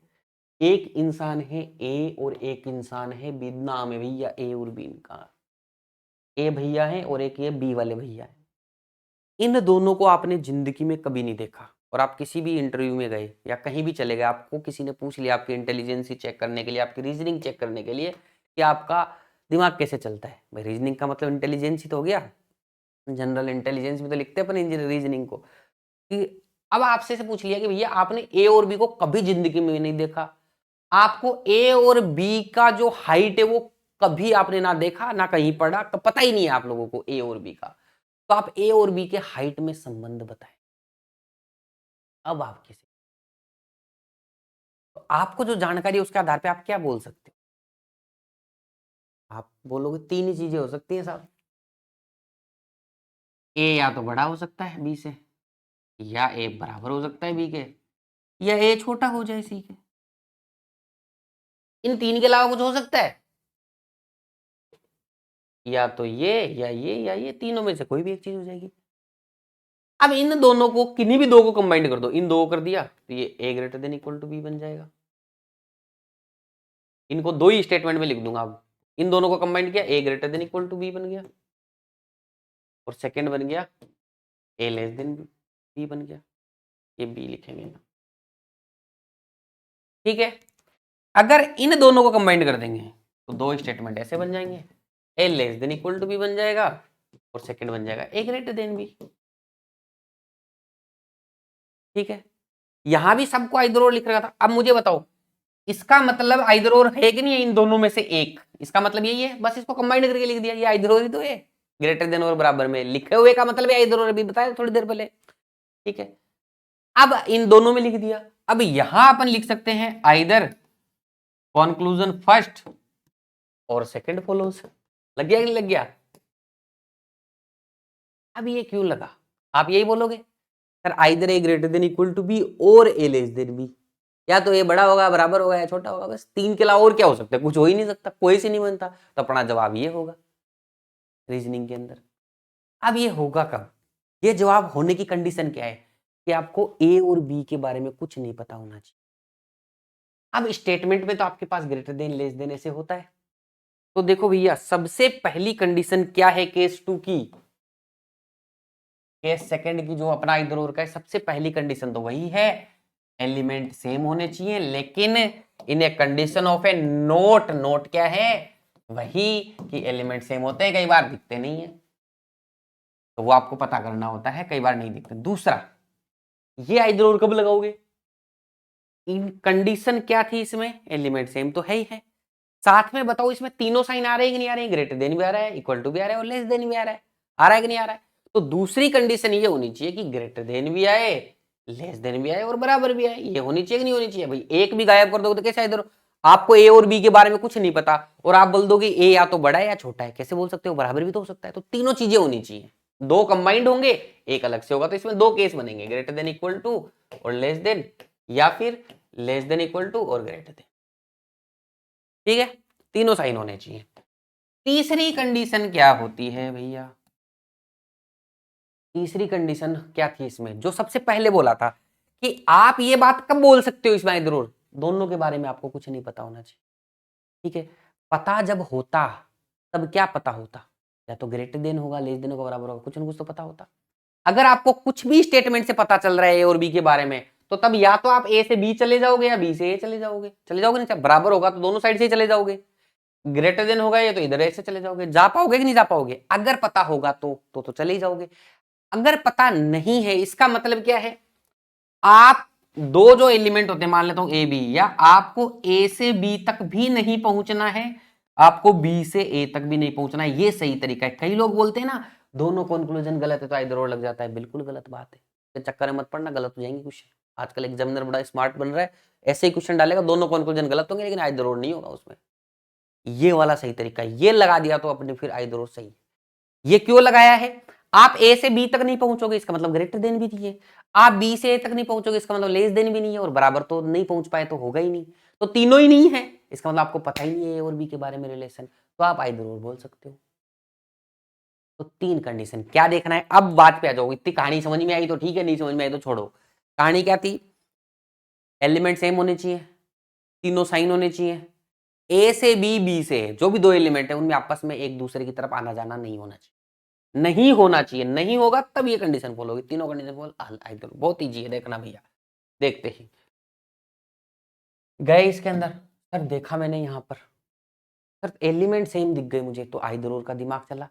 एक इंसान है ए और एक इंसान है बी, नाम है भैया ए और बी का। ए भैया है और एक ये बी वाले भैया है। इन दोनों को आपने जिंदगी में कभी नहीं देखा और आप किसी भी इंटरव्यू में गए या कहीं भी चले गए, आपको किसी ने पूछ लिया आपकी इंटेलिजेंसी चेक करने के लिए, आपकी रीजनिंग चेक करने के लिए कि आपका दिमाग कैसे चलता है। भाई रीजनिंग का मतलब इंटेलिजेंस ही तो हो गया, जनरल इंटेलिजेंस में तो लिखते हैं अपन रीजनिंग को कि अब आपसे से पूछ लिया कि भैया आपने ए और बी को कभी जिंदगी में नहीं देखा, आपको ए और बी का जो हाइट है वो कभी आपने ना देखा ना कहीं पढ़ा, पता ही नहीं है आप लोगों को ए और बी का, तो आप ए और बी के हाइट में संबंध बताएं। अब आप किसी तो आपको जो जानकारी है उसके आधार पे आप क्या बोल सकते हो? आप बोलोगे तीन ही चीजें हो सकती हैं साहब, ए या तो बड़ा हो सकता है बी से, या ए बराबर हो सकता है बी के, या ए छोटा हो जाए सी के। इन तीन के अलावा कुछ हो सकता है? या तो ये या ये या ये, तीनों में से कोई भी एक चीज हो जाएगी। अब इन दोनों को किन्हीं भी दो को कंबाइंड कर दो, इन दो को कर दिया तो ये A greater than equal to B बन जाएगा। इनको दो ही स्टेटमेंट में लिख दूंगा। अब इन दोनों को कंबाइंड किया, A greater than equal to B बन गया और सेकंड बन गया ए लेस देन बी बन गया। ये बी लिखेंगे ना, ठीक है। अगर इन दोनों को कंबाइंड कर देंगे तो दो स्टेटमेंट ऐसे बन जाएंगे, A less than equal to B बन जाएगा और सेकंड बन जाएगा ए ग्रेटर देन बी, ठीक है। यहां भी सबको आइदर और लिख रखा था। अब मुझे बताओ इसका मतलब आइदर और है कि नहीं है? इन दोनों में से एक, इसका मतलब यही है, बस इसको कंबाइंड करके लिख दिया, ये आइदर और ही तो है, ग्रेटर देन और बराबर में लिखे हुए का मतलब है आइदर और, अभी बताया थोड़ी देर पहले, ठीक है। अब इन दोनों में लिख दिया, अब यहां अपन लिख सकते हैं आइदर कॉन्क्लूजन फर्स्ट और सेकंड फॉलोज। लग गया कि नहीं लग गया? अब ये क्यों लगा? आप यही बोलोगे sir either A greater than equal to B और ए लेस देन बी, या तो ए बड़ा होगा बराबर होगा या छोटा होगा, बस तीन के अलावा और क्या हो सकता है? कुछ हो ही नहीं सकता, कोई से नहीं बनता, तो अपना जवाब ये होगा रीजनिंग के अंदर। अब ये होगा कब? ये जवाब होने की कंडीशन क्या है कि आपको ए और बी के बारे में कुछ नहीं पता होना चाहिए। अब स्टेटमेंट में तो आपके पास ग्रेटर देन लेस देन ऐसे होता है, तो देखो भैया सबसे पहली कंडीशन क्या है केस टू की, केस सेकंड की, जो अपना इधर और का है, सबसे पहली कंडीशन तो वही है एलिमेंट सेम होने चाहिए, लेकिन in a condition of a not, not क्या है? वही कि एलिमेंट सेम होते हैं, कई बार दिखते नहीं है, तो वो आपको पता करना होता है, कई बार नहीं दिखते। दूसरा, ये आइदर और कब लगाओगे? इन कंडीशन क्या थी इसमें? एलिमेंट सेम तो है ही है, साथ में बताओ इसमें तीनों साइन आ रहे हैं कि नहीं आ रहे हैं? ग्रेटर देन भी आ रहा है, इक्वल टू भी आ रहा है और लेस देन भी आ रहा है कि नहीं आ रहा है? तो दूसरी कंडीशन ये होनी चाहिए कि ग्रेटर देन भी आए, लेस देन भी आए और बराबर भी आए, ये होनी चाहिए कि नहीं होनी चाहिए? भाई एक भी गायब कर दोगे तो कैसे? इधर आपको ए और बी के बारे में कुछ नहीं पता और आप बोल दोगे ए या तो बड़ा है या छोटा है, कैसे बोल सकते हो? बराबर भी तो हो सकता है, तो तीनों चीजें होनी चाहिए, दो कंबाइंड होंगे एक अलग से होगा, तो इसमें दो केस बनेंगे, ग्रेटर देन इक्वल टू और लेस देन, या फिर लेस देन इक्वल टू और ग्रेटर देन, ठीक है। तीनों साइन होने चाहिए। तीसरी कंडीशन क्या होती है भैया? तीसरी कंडीशन क्या थी इसमें, जो सबसे पहले बोला था कि आप ये बात कब बोल सकते हो इसमें जरूर, दोनों के बारे में आपको कुछ नहीं पता होना चाहिए, ठीक है। पता जब होता तब क्या पता होता? या तो ग्रेटर देन होगा, लेस देन होगा, बराबर होगा, कुछ ना कुछ तो पता होता। अगर आपको कुछ भी स्टेटमेंट से पता चल रहा है ए और बी के बारे में, तो तब या तो आप ए से बी चले जाओगे या बी से ए चले जाओगे, नहीं, बराबर होगा तो दोनों साइड से ही चले जाओगे, ग्रेटर देन होगा ये तो इधर ऐसे चले जाओगे। जा पाओगे कि नहीं जा पाओगे? अगर पता होगा तो चले ही जाओगे। अगर पता नहीं है इसका मतलब क्या है? आप दो जो एलिमेंट होते हैं, मान लेता हूं ए बी, या आपको ए से बी तक भी नहीं पहुंचना है, आपको बी से ए तक भी नहीं पहुंचना है, ये सही तरीका है। कई लोग बोलते हैं ना दोनों कंक्लूजन गलत है तो इधर और लग जाता है, बिल्कुल गलत बात है, तो चक्कर में मत पड़ना, गलत हो जाएंगे क्वेश्चन। आजकल एग्जामिनर बड़ा स्मार्ट बन रहा है, ऐसे ही क्वेश्चन डालेगा दोनों कंक्लूजन गलत होंगे लेकिन इधर और नहीं होगा उसमें, ये वाला सही तरीका है। ये लगा दिया तो अपने फिर आइदर और सही। ये क्यों लगाया है? आप ए से बी तक नहीं पहुंचोगे इसका मतलब ग्रेटर देन भी नहीं है, आप बी से ए तक नहीं पहुंचोगे इसका मतलब लेस देन भी नहीं है, और बराबर तो नहीं पहुंच पाए तो होगा ही नहीं, तो तीनों ही नहीं है, इसका मतलब आपको पता ही नहीं है ए और बी के बारे में रिलेशन, तो आप आइदर और बोल सकते हो। तो तीन कंडीशन क्या देखना है? अब बात पे आ जाओ, इतनी कहानी समझ में आई तो ठीक है, नहीं समझ में आई तो छोड़ो। कहानी क्या थी? एलिमेंट सेम होने चाहिए, तीनों साइन होने चाहिए। ए से बी, बी से ए, जो भी दो एलिमेंट है उनमें आपस में एक दूसरे की तरफ आना जाना नहीं होना चाहिए, नहीं होना चाहिए। नहीं होगा तब ये कंडीशन फॉलो होगी। तीनों कंडीशन फॉलो, बहुत ईजी है, देखना भैया। देखते ही गए इसके अंदर, सर देखा मैंने यहाँ पर, सर एलिमेंट सेम दिख गए मुझे, तो आइदर और का दिमाग चला।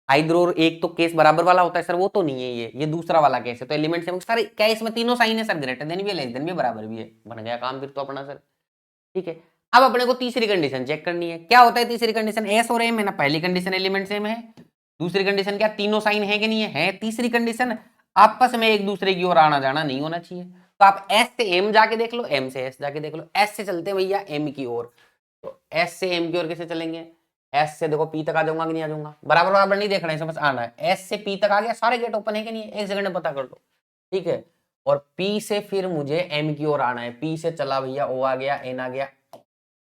आइदर और एक तो केस बराबर वाला होता है सर, वो तो नहीं है, ये दूसरा वाला केस है, तो एलिमेंट सेम। सर क्या इसमें तीनों साइन है सर, ग्रेटर देन भी है, लेस देन भी है, बराबर भी है, बन गया काम फिर तो अपना सर। ठीक है, अब अपने को तीसरी कंडीशन चेक करनी है। क्या होता है तीसरी कंडीशन? एस और एम है ना, पहली कंडीशन एलिमेंट सेम है, दूसरी कंडीशन क्या, तीनों साइन है कि नहीं है? तीसरी कंडीशन आपस में एक दूसरे की ओर आना जाना नहीं होना चाहिए। तो आप एस से एम जाके देख लो, एम से एस जाके देख लो। एस से चलते हैं भैया एम की ओर, तो एस से एम की ओर कैसे चलेंगे? एस से देखो पी तक आ जाऊंगा कि नहीं आ जाऊंगा, बराबर बराबर नहीं देखना है, समझ आना है। एस से पी तक आ गया, सारे गेट ओपन है कि नहीं है, एक सेकंड में पता कर लो। ठीक है, और पी से फिर मुझे एम की ओर आना है। पी से चला भैया, ओ आ गया, एन आ गया,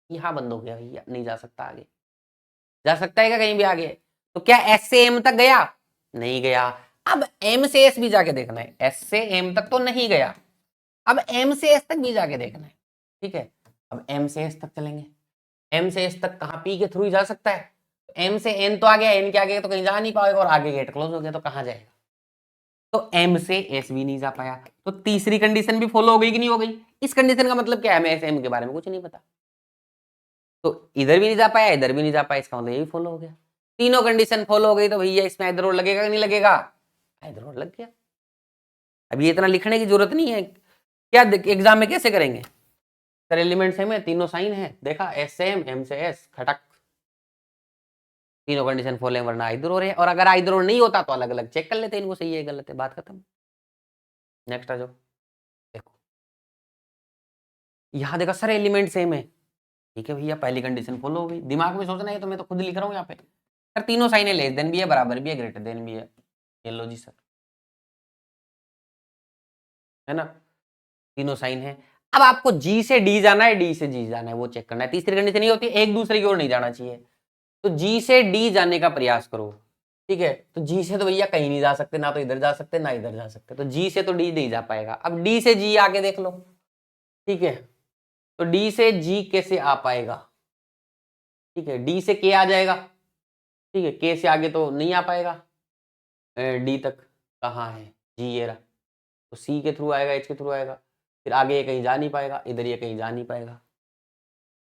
यहां बंद हो गया भैया, नहीं जा सकता आगे। जा सकता है क्या कहीं भी आगे? तो क्या एस से एम तक गया? नहीं गया। अब एम से एस भी जाके देखना है, एस से एम तक तो नहीं गया, अब एम से एस तक भी जाके देखना है। ठीक है, अब एम से एस तक चलेंगे। एम से एस तक कहां? पी के थ्रू ही जा सकता है। एम से एन तो आ गया, एन के आगे तो कहीं जा नहीं पाएगा, और आगे गेट क्लोज हो गया तो कहां जाएगा? तो एम से एस भी नहीं जा पाया, तो तीसरी कंडीशन भी फॉलो हो गई कि नहीं हो गई? इस कंडीशन का मतलब क्या है? हमें एस एम के बारे में कुछ नहीं पता, तो इधर भी नहीं जा पाया, इधर भी नहीं जा पाया, इसका मतलब यही फॉलो हो गया। तीनों कंडीशन फॉलो हो गई, तो भैया इसमें इधर और लगेगा कि नहीं लगेगा? इधर और लग गया। अभी इतना लिखने की जरूरत नहीं है, क्या एग्जाम में कैसे करेंगे? सर एलिमेंट सेम है, तीनों साइन है, देखा एस से एम से एस, खटक, तीनों कंडीशन फॉलो है, वरना इधर और है। और अगर इधर और नहीं होता तो अलग अलग चेक कर लेते इनको, सही है गलत है, बात खत्म। नेक्स्ट आ जाओ, देखो यहां देखा सर एलिमेंट सेम है, ठीक है भैया, पहली कंडीशन फॉलो हो गई। दिमाग में सोचना है तो मैं तो खुद लिख रहा हूँ यहाँ पे। सर तीनों साइन है, लेस देन भी है, बराबर भी है, ग्रेटर देन भी है, ये लो जी सर, है ना, तीनों साइन है। अब आपको जी से डी जाना है, डी से जी जाना है, वो चेक करना है। तीसरी कंडीशन ये होती है एक दूसरे की ओर नहीं जाना चाहिए, तो जी से डी जाने का प्रयास करो। ठीक है, तो जी से तो भैया कहीं नहीं जा सकते, ना तो इधर जा सकते ना इधर जा सकते, तो जी से तो डी नहीं जा पाएगा। अब डी से जी आके देख लो। ठीक है, तो डी से जी कैसे आ पाएगा? ठीक है, डी से के आ जाएगा, ठीक है, के से आगे तो नहीं आ पाएगा, डी तक कहाँ है? जी ये रहा, तो सी के थ्रू आएगा, एच के थ्रू आएगा, फिर आगे ये कहीं जा नहीं पाएगा, इधर ये कहीं जा नहीं पाएगा।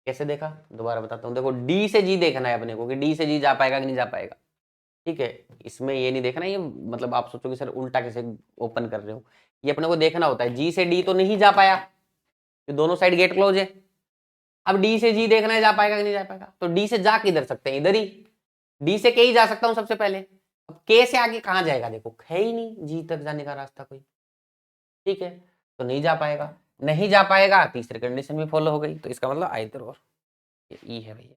कैसे देखा? दोबारा बताता हूँ, देखो डी से जी देखना है अपने को कि डी से जी जा पाएगा कि नहीं जा पाएगा। ठीक है, इसमें ये नहीं देखना, ये मतलब आप सोचोगे सर उल्टा कैसे ओपन कर रहे हो, ये अपने को देखना होता है। जी से डी तो नहीं जा पाया, तो दोनों साइड गेट क्लोज है। अब डी से जी देखना है जा पाएगा कि नहीं जा पाएगा, तो डी से जा किधर सकते हैं? इधर ही, डी से के ही जा सकता हूं सबसे पहले। अब के से आगे कहां जाएगा? देखो है ही नहीं जी तक जाने का रास्ता कोई। ठीक है, तो नहीं जा पाएगा, नहीं जा पाएगा, तीसरी कंडीशन भी फॉलो हो गई, तो इसका मतलब आइदर और, ये ई है भैया,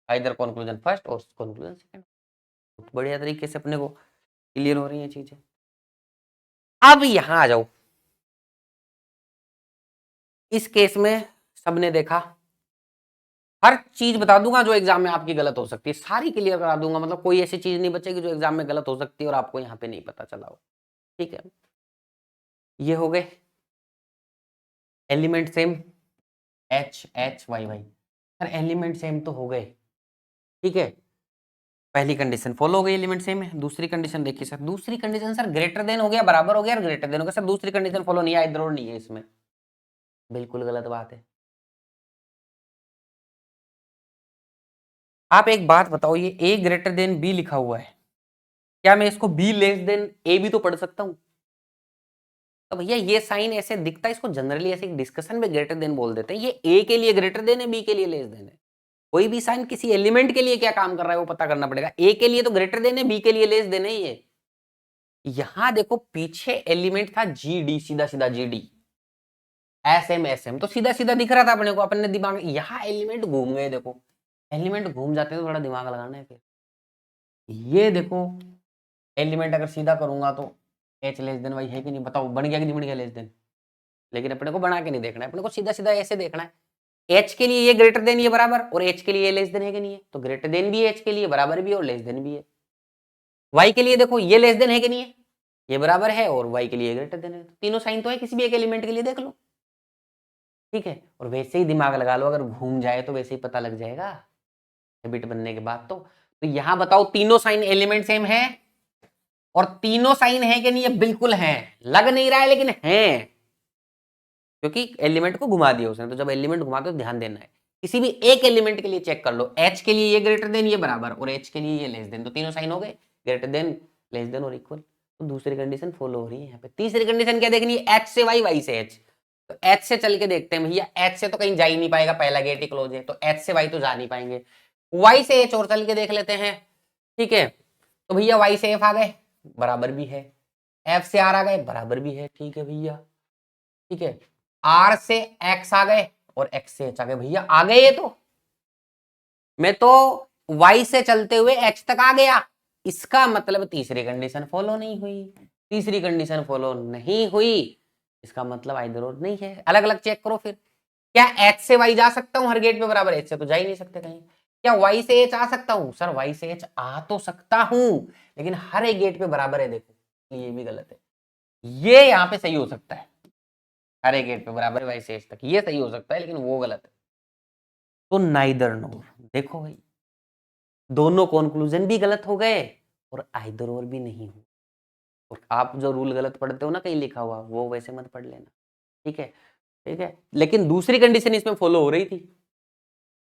आइदर कंक्लूजन फर्स्ट और कंक्लूजन सेकंड। बढ़िया तरीके से अपने को क्लियर हो रही है चीजें। अब यहां आ जाओ, इस केस में सबने देखा, हर चीज बता दूंगा जो एग्जाम में आपकी गलत हो सकती है, सारी क्लियर करा दूंगा, मतलब कोई ऐसी चीज नहीं बचेगी जो एग्जाम में गलत हो सकती है और आपको यहाँ पे नहीं पता चला हो। ठीक है, ये हो गए element same, H H Y Y, sir element same तो हो गए। ठीक है, पहली कंडीशन फॉलो हो गई, एलिमेंट सेम है। दूसरी कंडीशन देखिए सर, दूसरी कंडीशन सर ग्रेटर देन हो गया, बराबर हो गया, और ग्रेटर देन हो गया, सर दूसरी कंडीशन फॉलो नहीं है, इधर और नहीं है, इसमें बिल्कुल गलत बात है। आप एक बात बताओ, ये ए ग्रेटर देन बी लिखा हुआ है, क्या मैं इसको बी लेस देन ए भी तो पढ़ सकता हूं? तो भैया ये साइन ऐसे दिखता है, इसको जनरली ऐसे डिस्कशन में ग्रेटर देन बोल देते हैं, ये ए के लिए ग्रेटर देन है, बी के लिए लेस देन है। कोई भी साइन किसी एलिमेंट के लिए क्या काम कर रहा है वो पता करना पड़ेगा, ए के लिए तो ग्रेटर देन है, बी के लिए लेस देन है। ये यहां देखो पीछे एलिमेंट था जी डी, सीधा सीधा G D, S M S M, तो सीधा सीधा दिख रहा था अपने को, अपने दिमाग, यहाँ एलिमेंट घूम गए, देखो एलिमेंट घूम जाते हैं तो थोड़ा दिमाग लगाना है फिर। ये देखो एलिमेंट अगर सीधा करूंगा तो एच लेस देन वाई है कि नहीं, बताओ बन गया कि नहीं बन गया लेस देन? लेकिन अपने को बना के नहीं देखना है, अपने को सीधा सीधा ऐसे देखना है, एच के लिए ये ग्रेटर देन ये बराबर, और एच के लिए ये लेस देन है कि नहीं है, तो ग्रेटर देन भी है एच के लिए, बराबर भी है और लेस देन भी है। वाई के लिए देखो ये लेस देन है कि नहीं है, ये बराबर है और वाई के लिए ग्रेटर देन है, तीनों साइन तो है किसी भी एक एलिमेंट के लिए, देख लो। ठीक है, और वैसे ही दिमाग लगा लो, अगर घूम जाए तो वैसे ही पता लग जाएगा हैबिट बनने के बाद। तो यहां बताओ तीनों साइन एलिमेंट सेम है, और तीनों साइन है कि नहीं? ये बिल्कुल है, लग नहीं रहा है लेकिन है, क्योंकि एलिमेंट को घुमा दिया उसने। तो जब एलिमेंट घुमाते हो ध्यान देना है, किसी भी एक एलिमेंट के लिए चेक कर लो, एच के लिए ये ग्रेटर देन ये बराबर, और एच के लिए ये लेस देन, तो तीनों साइन हो गए ग्रेटर देन, लेस देन और इक्वल। तो दूसरी कंडीशन फॉलो हो रही है यहाँ पे। तीसरी कंडीशन क्या देखनी है? एच से वाई, वाई से एच। तो एच से चल के देखते हैं भैया, एच से तो कहीं जा ही नहीं पाएगा, पहला गेट ही क्लोज है, तो एच से वाई तो जा नहीं पाएंगे। वाई से एच और चल के देख लेते हैं, ठीक है। तो भैया वाई से एफ आ गए, बराबर भी है, एफ से आर आ गए, बराबर भी है, ठीक है भैया, ठीक है। आर से एक्स आ गए और एक्स से एच आ गए, भैया आ गए ये तो। मैं तो y से चलते हुए x तक आ गया, इसका मतलब तीसरी कंडीशन फॉलो नहीं हुई। तीसरी कंडीशन फॉलो नहीं हुई, इसका मतलब आइदर और नहीं है। अलग अलग चेक करो फिर। क्या h से y जा सकता हूं हर गेट पे बराबर? h से तो जा ही नहीं सकते कहीं। क्या y से h आ सकता हूं? सर y से h आ तो सकता हूं, लेकिन हर एक गेट पे बराबर है, देखो ये भी गलत है। ये यहां पे सही हो सकता है, हर एक गेट पे बराबर है y से h तक, ये सही हो सकता है, लेकिन वो गलत है। तो नाइदर नोर, देखो भाई दोनों कंक्लूजन भी गलत हो गए और आइदर और भी नहीं हो। और आप जो रूल गलत पढ़ते हो ना कहीं लिखा हुआ, वो वैसे मत पढ़ लेना, ठीक है, ठीक है। लेकिन दूसरी कंडीशन इसमें फॉलो हो रही थी,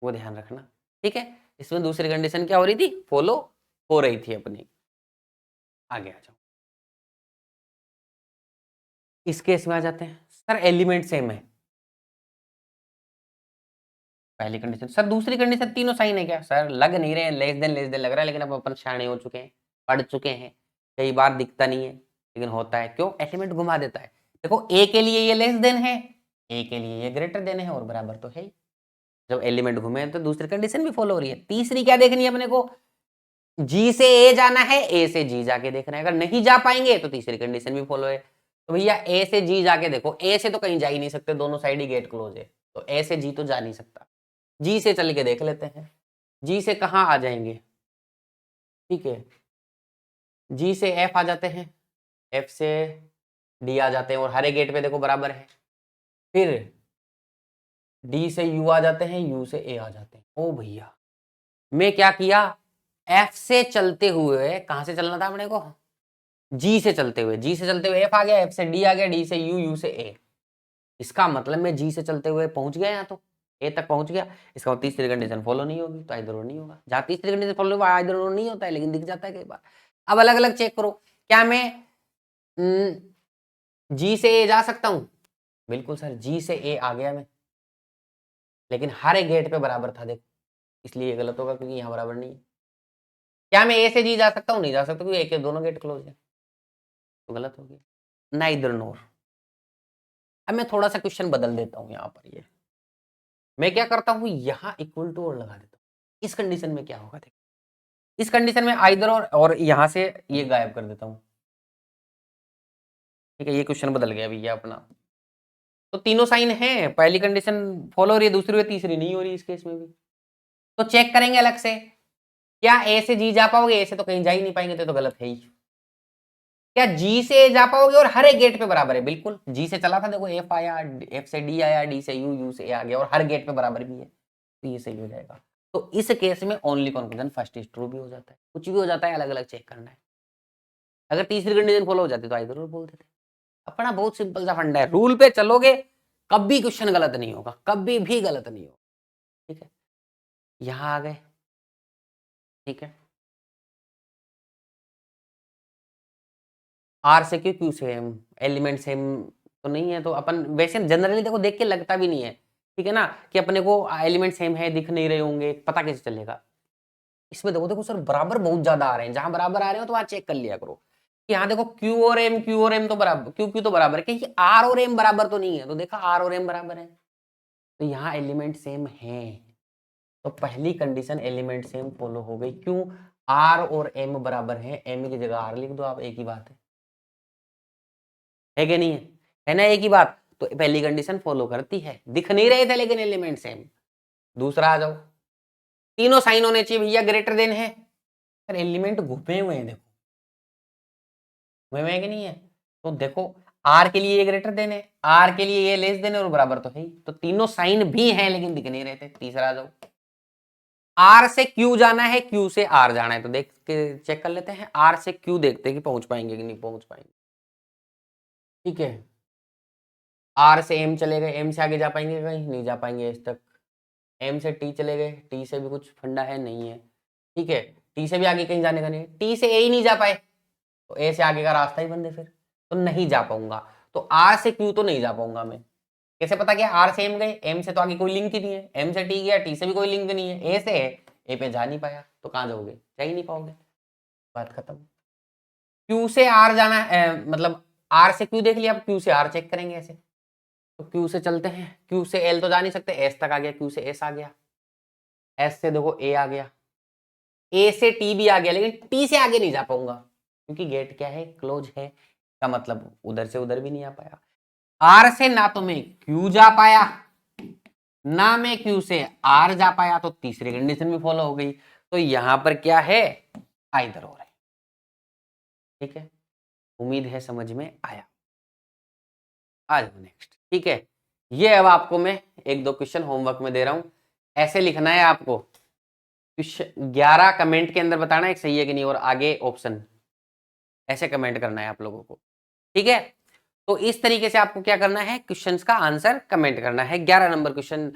वो ध्यान रखना, ठीक है। इसमें दूसरी कंडीशन क्या हो रही थी? फॉलो हो रही थी अपनी। आगे आ जाओ, इस केस में आ जाते हैं। सर एलिमेंट सेम है, पहली कंडीशन। सर दूसरी कंडीशन तीनों साइन है क्या? सर लग नहीं रहे हैं, लेस देन लग रहा है, लेकिन अब अपन शाणे हो चुके हैं, पढ़ चुके हैं, कई बार दिखता नहीं है लेकिन होता है। क्यों? एलिमेंट घुमा देता है। देखो ए के लिए ये लेस देन है, ए के लिए ये ग्रेटर देन है, और बराबर तो है ही। जब एलिमेंट घूमे तो दूसरी कंडीशन भी फॉलो हो रही है। तीसरी क्या देखनी है अपने को? जी से ए जाना है, ए से जी जाके देखना है। अगर नहीं जा पाएंगे तो तीसरी कंडीशन भी फॉलो है। तो भैया ए से जी जाके देखो, ए से तो कहीं जा ही नहीं सकते, दोनों साइड ही गेट क्लोज है, तो ए से जी तो जा नहीं सकता। जी से चल के देख लेते हैं, जी से कहाँ आ जाएंगे, ठीक है। जी से एफ आ जाते हैं, एफ से डी आ जाते हैं, और हर एक गेट पे देखो बराबर है। फिर डी से यू आ जाते हैं, यू से ए आ जाते हैं। ओ भैया मैं क्या किया, एफ से चलते हुए, कहां से चलना था अपने को? जी से चलते हुए, जी से चलते हुए एफ आ गया, एफ से डी आ गया, डी से यू, यू से ए। इसका मतलब मैं जी से चलते हुए पहुंच गया, यहाँ तो ए तक पहुंच गया। इसका मतलब तीसरी कंडीशन फॉलो नहीं होगी, तो आइदर और नहीं होगा। जहां तीसरी कंडीशन फॉलो आइदर और नहीं होता है, लेकिन दिख जाता है कई बार। अब अलग अलग चेक करो, क्या मैं जी से ए जा सकता हूं? बिल्कुल सर, जी से ए आ गया मैं, लेकिन हर एक गेट पे बराबर था, देखो इसलिए ये गलत होगा, क्योंकि यहाँ बराबर नहीं है। क्या मैं ए से जी जा सकता हूँ? नहीं जा सकता, क्योंकि ए के दोनों गेट क्लोज है, तो गलत हो गया। नाइदर नोर। अब मैं थोड़ा सा क्वेश्चन बदल देता हूँ यहाँ पर। ये मैं क्या करता हूँ, यहाँ इक्वल टू और लगा देता हूँ। इस कंडीशन में क्या होगा, देखो इस कंडीशन में आइदर और यहाँ से ये गायब कर देता हूँ, ठीक है। ये क्वेश्चन बदल गया भैया अपना। तो तीनों साइन है, पहली कंडीशन फॉलो हो रही है, दूसरी हुई, तीसरी नहीं हो रही इस केस में भी। तो चेक करेंगे अलग से, क्या ए से जी जा पाओगे? ए से तो कहीं जा ही नहीं पाएंगे, तो गलत है ही। क्या जी से जा पाओगे? और हर एक गेट पे बराबर है, बिल्कुल जी से चला था, देखो एफ आया, एफ से डी आया, डी से यू, यू से ए आ गया, और हर गेट पे बराबर भी है, तो ये सही हो जाएगा। तो इस केस में only conclusion first is true भी हो जाता है, कुछ भी हो जाता है, अलग अलग चेक करना है। अगर तीसरी कंडीशन फॉलो हो जाती तो आइदर और बोल देते। अपना बहुत सिंपल सा फंडा है, रूल पे चलोगे कभी क्वेश्चन गलत नहीं होगा, कभी भी गलत नहीं होगा, ठीक है। यहां आ गए, ठीक है। आर से क्यों, क्यू सेम, एलिमेंट सेम तो नहीं है, तो अपन वैसे जनरली देखो देख के लगता भी नहीं है, ठीक है ना, कि अपने को एलिमेंट सेम है, दिख नहीं रहे होंगे, पता कैसे चलेगा? इसमें देखो देखो सर बराबर बहुत ज्यादा आ रहे हैं, जहां बराबर आ रहे हो तो वहां चेक कर लिया करो कि यहाँ देखो क्यू और एम, क्यू और एम तो बराबर, क्यू क्यू तो बराबर है, कहीं आर और एम बराबर तो नहीं है, तो देखा आर और एम बराबर है, तो यहाँ एलिमेंट सेम है। तो पहली कंडीशन एलिमेंट सेम फॉलो हो गई, क्यों? आर और एम बराबर है, एम की जगह आर लिख दो आप, एक ही बात है कि नहीं है? है ना एक ही बात। तो पहली कंडीशन फॉलो करती है, दिख नहीं रहे थे लेकिन एलिमेंट सेम। दूसरा आ जाओ, तीनों साइन होने चाहिए भैया, ग्रेटर देन है, एलिमेंट घुमे हुए हैं, देखो घुमे हुए हैं कि नहीं है? तो देखो आर के लिए ये ग्रेटर देन है, आर के लिए ये लेस देन है और बराबर तो है ही, तो तीनों साइन भी हैं लेकिन दिख नहीं रहे थे। तीसरा आ जाओ, आर से क्यू जाना है, क्यू से आर जाना है, तो देख के चेक कर लेते हैं, आर से क्यू देखते हैं कि पहुंच पाएंगे कि नहीं पहुंच पाएंगे। ठीक है, आर से एम चले गए, एम से आगे जा पाएंगे कहीं नहीं जा पाएंगे इस तक, एम से टी चले गए, टी से भी कुछ फंडा है नहीं है। ठीक है, टी से भी आगे कहीं जाने का नहीं, टी से ए ही नहीं जा पाए तो ए से आगे का रास्ता ही बंद है, फिर तो नहीं जा पाऊंगा। तो आर से क्यू तो नहीं जा पाऊंगा मैं। कैसे पता किया? आर से एम गए, एम से तो आगे कोई लिंक ही नहीं है, एम से टी गया, टी से भी कोई लिंक नहीं है, ए से है, ए पे जा नहीं पाया, तो कहाँ जाओगे? जा ही नहीं पाओगे, बात खत्म। क्यू से आर जाना है, मतलब आर से क्यू देख लिया, अब क्यू से आर चेक करेंगे ऐसे, तो क्यू से चलते हैं, क्यू से एल तो जा नहीं सकते, एस तक आ गया, क्यू से एस आ गया, एस से देखो ए आ गया, ए से टी भी आ गया, लेकिन टी से आगे नहीं जा पाऊंगा क्योंकि गेट क्या है? क्लोज है, का मतलब उधर से उधर भी नहीं आ पाया। आर से ना तो मैं क्यू जा पाया ना मैं क्यू से आर जा पाया, तो तीसरी कंडीशन भी फॉलो हो गई, तो यहां पर क्या है? आइदर हो रहा है। ठीक है, उम्मीद है समझ में आया। आ जाओ नेक्स्ट। ठीक है, ये अब आपको मैं एक दो क्वेश्चन होमवर्क में दे रहा हूं, ऐसे लिखना है आपको, 11 कमेंट के अंदर बताना है सही है कि नहीं, और आगे ऑप्शन ऐसे कमेंट करना है आप लोगों को। ठीक है, तो इस तरीके से आपको क्या करना है? क्वेश्चंस का आंसर कमेंट करना है। 11 नंबर क्वेश्चन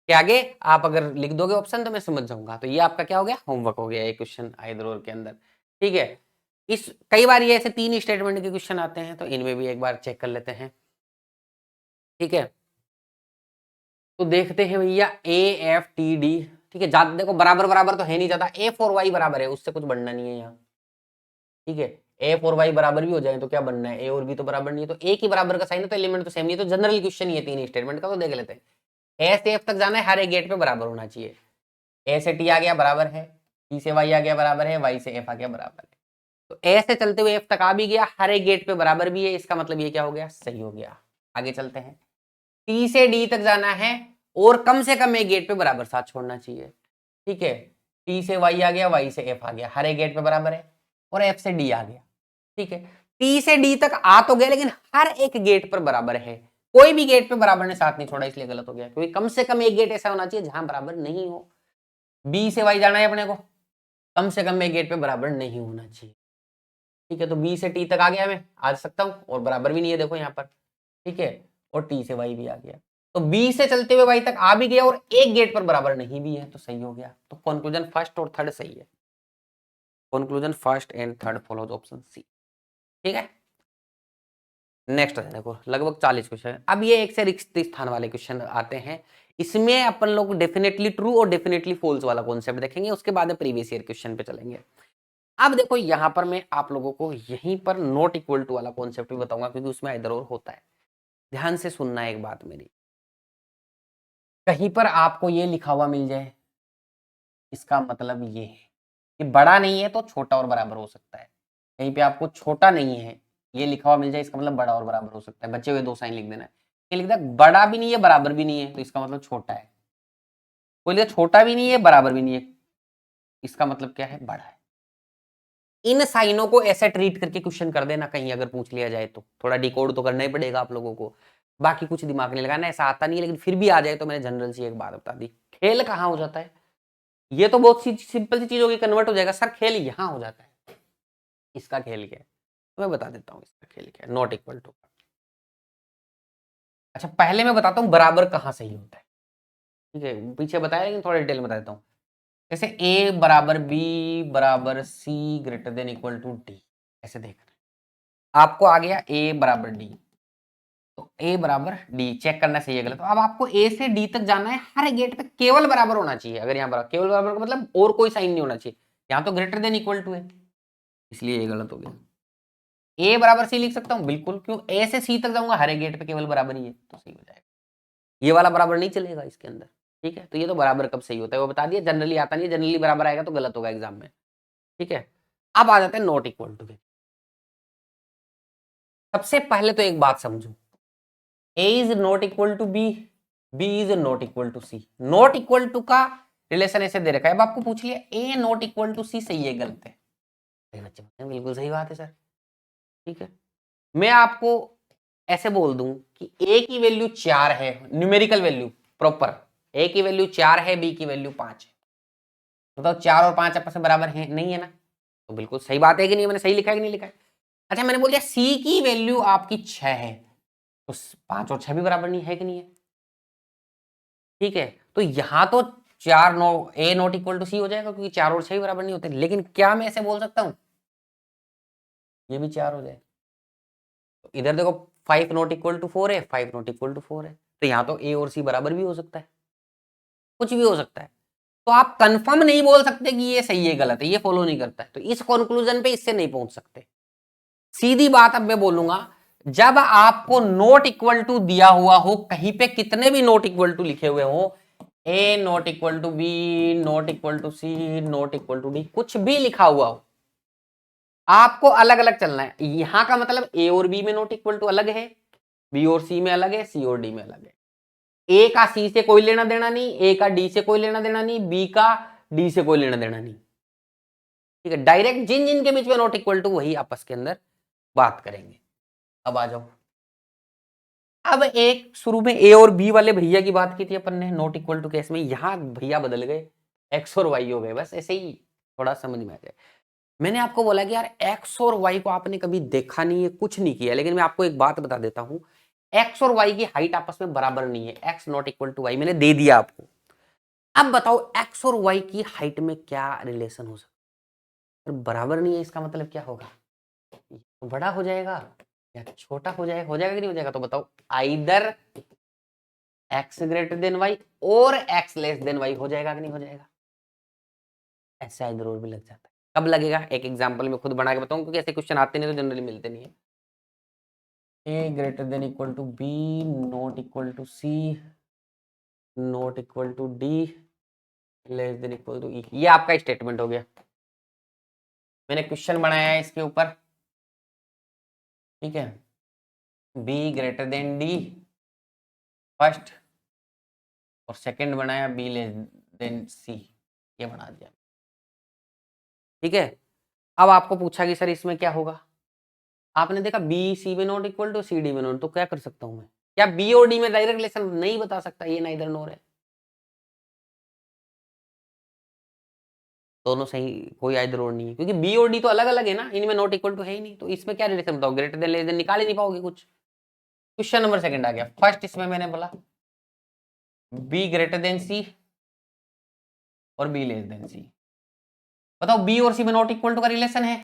के आगे आप अगर लिख दोगे ऑप्शन तो मैं समझ जाऊंगा, तो ये आपका क्या हो गया? होमवर्क हो गया, ये क्वेश्चन आइदर और के अंदर। ठीक है, इस कई बार ये ऐसे 3 स्टेटमेंट के क्वेश्चन आते हैं, तो इनमें भी एक बार चेक कर लेते हैं। ठीक है, तो देखते हैं भैया ए एफ टी डी। ठीक है, ज्यादा देखो बराबर बराबर तो है नहीं, ज्यादा एफ और वाई बराबर है, उससे कुछ बनना नहीं है यहाँ। ठीक है, एफ और वाई बराबर भी हो जाए तो क्या बनना है? ए और बी तो बराबर नहीं है, तो ए की बराबर का साइन है तो एलिमेंट तो सेम नहीं है, तो जनरल क्वेश्चन ये 3 स्टेटमेंट का, तो देख लेते हैं। ए से एफ तक जाना है, हर एक गेट पे बराबर होना चाहिए। ए से टी आ गया बराबर है, टी से वाई आ गया बराबर है, वाई से एफ आ गया बराबर है, तो ए से चलते हुए एफ तक आ भी गया, हर एक गेट पे बराबर भी है, इसका मतलब ये क्या हो गया? सही हो गया। आगे चलते हैं, टी से डी तक जाना है और कम से कम एक गेट पे बराबर साथ छोड़ना चाहिए। ठीक है, टी से वाई आ गया, वाई से एफ आ गया, हर एक गेट पे बराबर है, और एफ से डी आ गया। ठीक है, टी से डी तक आ तो गया लेकिन हर एक गेट पर बराबर है, कोई भी गेट पे बराबर ने साथ नहीं छोड़ा, इसलिए गलत हो गया, क्योंकि कम से कम एक गेट ऐसा होना चाहिए जहां बराबर नहीं हो। बी से वाई जाना है अपने को, कम से कम एक गेट पे बराबर नहीं होना चाहिए। ठीक है, तो बी से टी तक आ गया, मैं आ सकता हूं, और बराबर भी नहीं है देखो यहाँ पर। ठीक है, और टी से वाई भी आ गया, तो बी से चलते हुए वाई तक आ भी गया और एक गेट पर बराबर नहीं भी है, तो सही हो गया। तो कंक्लूजन फर्स्ट और थर्ड सही है, conclusion first and third follows option C. ठीक है, नेक्स्ट है देखो, लगभग 40 क्वेश्चन। अब ये 1 से 30 स्थान वाले क्वेश्चन आते हैं, इसमें अपन लोग डेफिनेटली ट्रू और डेफिनेटली फॉल्स वाला कॉन्सेप्ट देखेंगे, उसके बाद में प्रीवियस ईयर क्वेश्चन पे चलेंगे। अब देखो यहाँ पर मैं आप लोगों को यहीं पर नॉट इक्वल टू वाला कॉन्सेप्ट भी बताऊंगा, क्योंकि उसमें इधर और होता है। ध्यान से सुनना एक बात मेरी, कहीं पर आपको ये लिखा हुआ मिल जाए, इसका मतलब ये है कि बड़ा नहीं है तो छोटा और बराबर हो सकता है। कहीं पे आपको छोटा नहीं है ये लिखा हुआ मिल जाए, इसका मतलब बड़ा और बराबर हो सकता है। बचे हुए 2 साइन लिख देना है। ये लिखता है बड़ा भी नहीं है बराबर भी नहीं है, तो इसका मतलब छोटा है। कोई लिखा छोटा भी नहीं है बराबर भी नहीं है, इसका मतलब क्या है? बड़ा है। इन साइनों को ऐसे ट्रीट करके क्वेश्चन कर देना, कहीं अगर पूछ लिया जाए तो थोड़ा डिकोड तो करना ही पड़ेगा आप लोगों को, बाकी कुछ दिमाग नहीं लगाना। ऐसा आता नहीं है, लेकिन फिर भी आ जाए तो मैंने जनरल सी एक बात बता दी। खेल कहाँ हो जाता है? ये तो बहुत सी सिंपल सी चीज होगी, कन्वर्ट हो जाएगा। सर खेल यहाँ हो जाता है, इसका खेल क्या है तो मैं बता देता हूँ इसका खेल क्या है। नॉट इक्वल टू, अच्छा पहले मैं बताता हूँ बराबर कहाँ सही होता है। ठीक है, पीछे बताया लेकिन थोड़ा डिटेल में बता देता हूँ। जैसे ए बराबर बी बराबर C greater than equal to D, ऐसे देखना है। आपको आ गया ए बराबर डी, तो ए बराबर डी चेक करना सही है गलत। तो अब आपको ए से डी तक जाना है, हर गेट पे केवल बराबर होना चाहिए। अगर यहाँ बराबर, केवल बराबर का मतलब और कोई साइन नहीं होना चाहिए, यहाँ तो ग्रेटर देन इक्वल टू है, इसलिए ये गलत हो गया। ए बराबर सी लिख सकता हूँ बिल्कुल, क्यों? ए से सी तक जाऊंगा, हर एक गेट पे केवल बराबर ही है, तो सही हो जाएगा। ये वाला बराबर नहीं चलेगा इसके अंदर। ठीक है, तो ये तो बराबर कब सही होता है वो बता दिया। जनरली आता नहीं है, जनरली बराबर आएगा तो गलत होगा एग्जाम में। ठीक है, अब आ जाते हैं नॉट इक्वल टू के। सबसे पहले तो एक बात समझो, A is not equal to B, B is not equal to C. Not equal to का रिलेशन ऐसे दे रखा है। अब आपको पूछ लिया A not equal to C सही है गलत है, बच्चे बिल्कुल सही बात है सर। ठीक है, मैं आपको ऐसे बोल दूं कि ए की वैल्यू 4 है, न्यूमेरिकल वैल्यू प्रॉपर, ए की वैल्यू 4 है, बी की वैल्यू 5 है, बताओ 4 और 5 आपस में बराबर है? नहीं है ना, तो बिल्कुल सही बात है कि नहीं, मैंने सही लिखा है कि नहीं लिखा है? अच्छा मैंने बोल दिया सी की वैल्यू आपकी 6 है, तो 5 और 6 भी बराबर नहीं है कि नहीं है? ठीक है, तो यहां तो 4 no A not equal to C हो जाएगा क्योंकि 4 और 6 भी बराबर नहीं होते, लेकिन क्या मैं ऐसे बोल सकता हूं ये भी 4 हो जाए? तो इधर देखो 5 नॉट इक्वल टू 4 है, 5 नॉट इक्वल टू 4 है, तो यहां तो ए और सी बराबर भी हो सकता है, कुछ भी हो सकता है। तो आप कंफर्म नहीं बोल सकते कि ये सही है गलत है, ये फॉलो नहीं करता है, तो इस कंक्लूजन पे इससे नहीं पहुंच सकते। सीधी बात अब मैं बोलूंगा, जब आपको नॉट इक्वल टू दिया हुआ हो, कहीं पे कितने भी नॉट इक्वल टू लिखे हुए हो, A not equal to B, not equal to C, not equal to D, कुछ भी लिखा हुआ हो, आपको अलग अलग चलना है। यहां का मतलब ए और बी में नॉट इक्वल टू अलग है, बी और सी में अलग है, सी और डी में अलग है। ए का सी से कोई लेना देना नहीं, ए का डी से कोई लेना देना नहीं, बी का डी से कोई लेना देना नहीं, ठीक है। डायरेक्ट जिन जिन के बीच में नॉट इक्वल टू वही आपस के अंदर बात करेंगे। अब आ जाओ, अब एक शुरू में ए और बी वाले भैया की बात की थी अपन ने नॉट इक्वल टू केस में, यहां भैया बदल गए, एक्स और वाई हो गए, बस ऐसे ही थोड़ा समझ में आ जाए। मैंने आपको बोला कि यार एक्स और वाई को आपने कभी देखा नहीं है, कुछ नहीं किया, लेकिन मैं आपको एक बात बता देता हूं, एक्स और वाई की हाइट आपस में बराबर नहीं है, X not equal to Y मैंने दे दिया आपको। अब बताओ एक्स और वाई की हाइट में क्या रिलेशन हो सकता है? बराबर नहीं है, इसका मतलब क्या होगा? तो बड़ा हो जाएगा या छोटा हो जाएगा कि नहीं हो जाएगा? तो बताओ, either X greater than Y और एक्स लेस देन वाई हो जाएगा कि नहीं हो जाएगा? ऐसा जरूर भी लग जाता है। कब लगेगा? एक एग्जांपल में खुद बना के बताऊं, क्योंकि ऐसे क्वेश्चन आते नहीं तो जनरली मिलते नहीं है। A greater than equal to B, not equal to C, not equal to D, less than equal to E, ये आपका स्टेटमेंट हो गया। मैंने क्वेश्चन बनाया है इसके ऊपर, ठीक है, B greater then D first, और सेकंड बनाया बी लेस देन सी, ये बना दिया, ठीक है। अब आपको पूछा कि सर इसमें क्या होगा, आपने देखा बी सी में not equal to C D में नॉट, तो क्या कर सकता हूं मैं? क्या बी और डी में डायरेक्ट रिलेशन नहीं बता सकता? ये ना इधर नोर है, दोनों सही, कोई आइदर और नहीं है, क्योंकि बी और डी तो अलग अलग है ना, इनमें नॉट इक्वल टू है ही नहीं, तो इसमें क्या रिलेशन बताओ? ग्रेटर देन लेस देन निकाल ही नहीं पाओगे कुछ। क्वेश्चन नंबर सेकंड आ गया, फर्स्ट इसमें मैंने बोला बी ग्रेटर देन सी और बी लेस देन सी, बताओ बी और सी में नॉट इक्वल टू का रिलेशन है,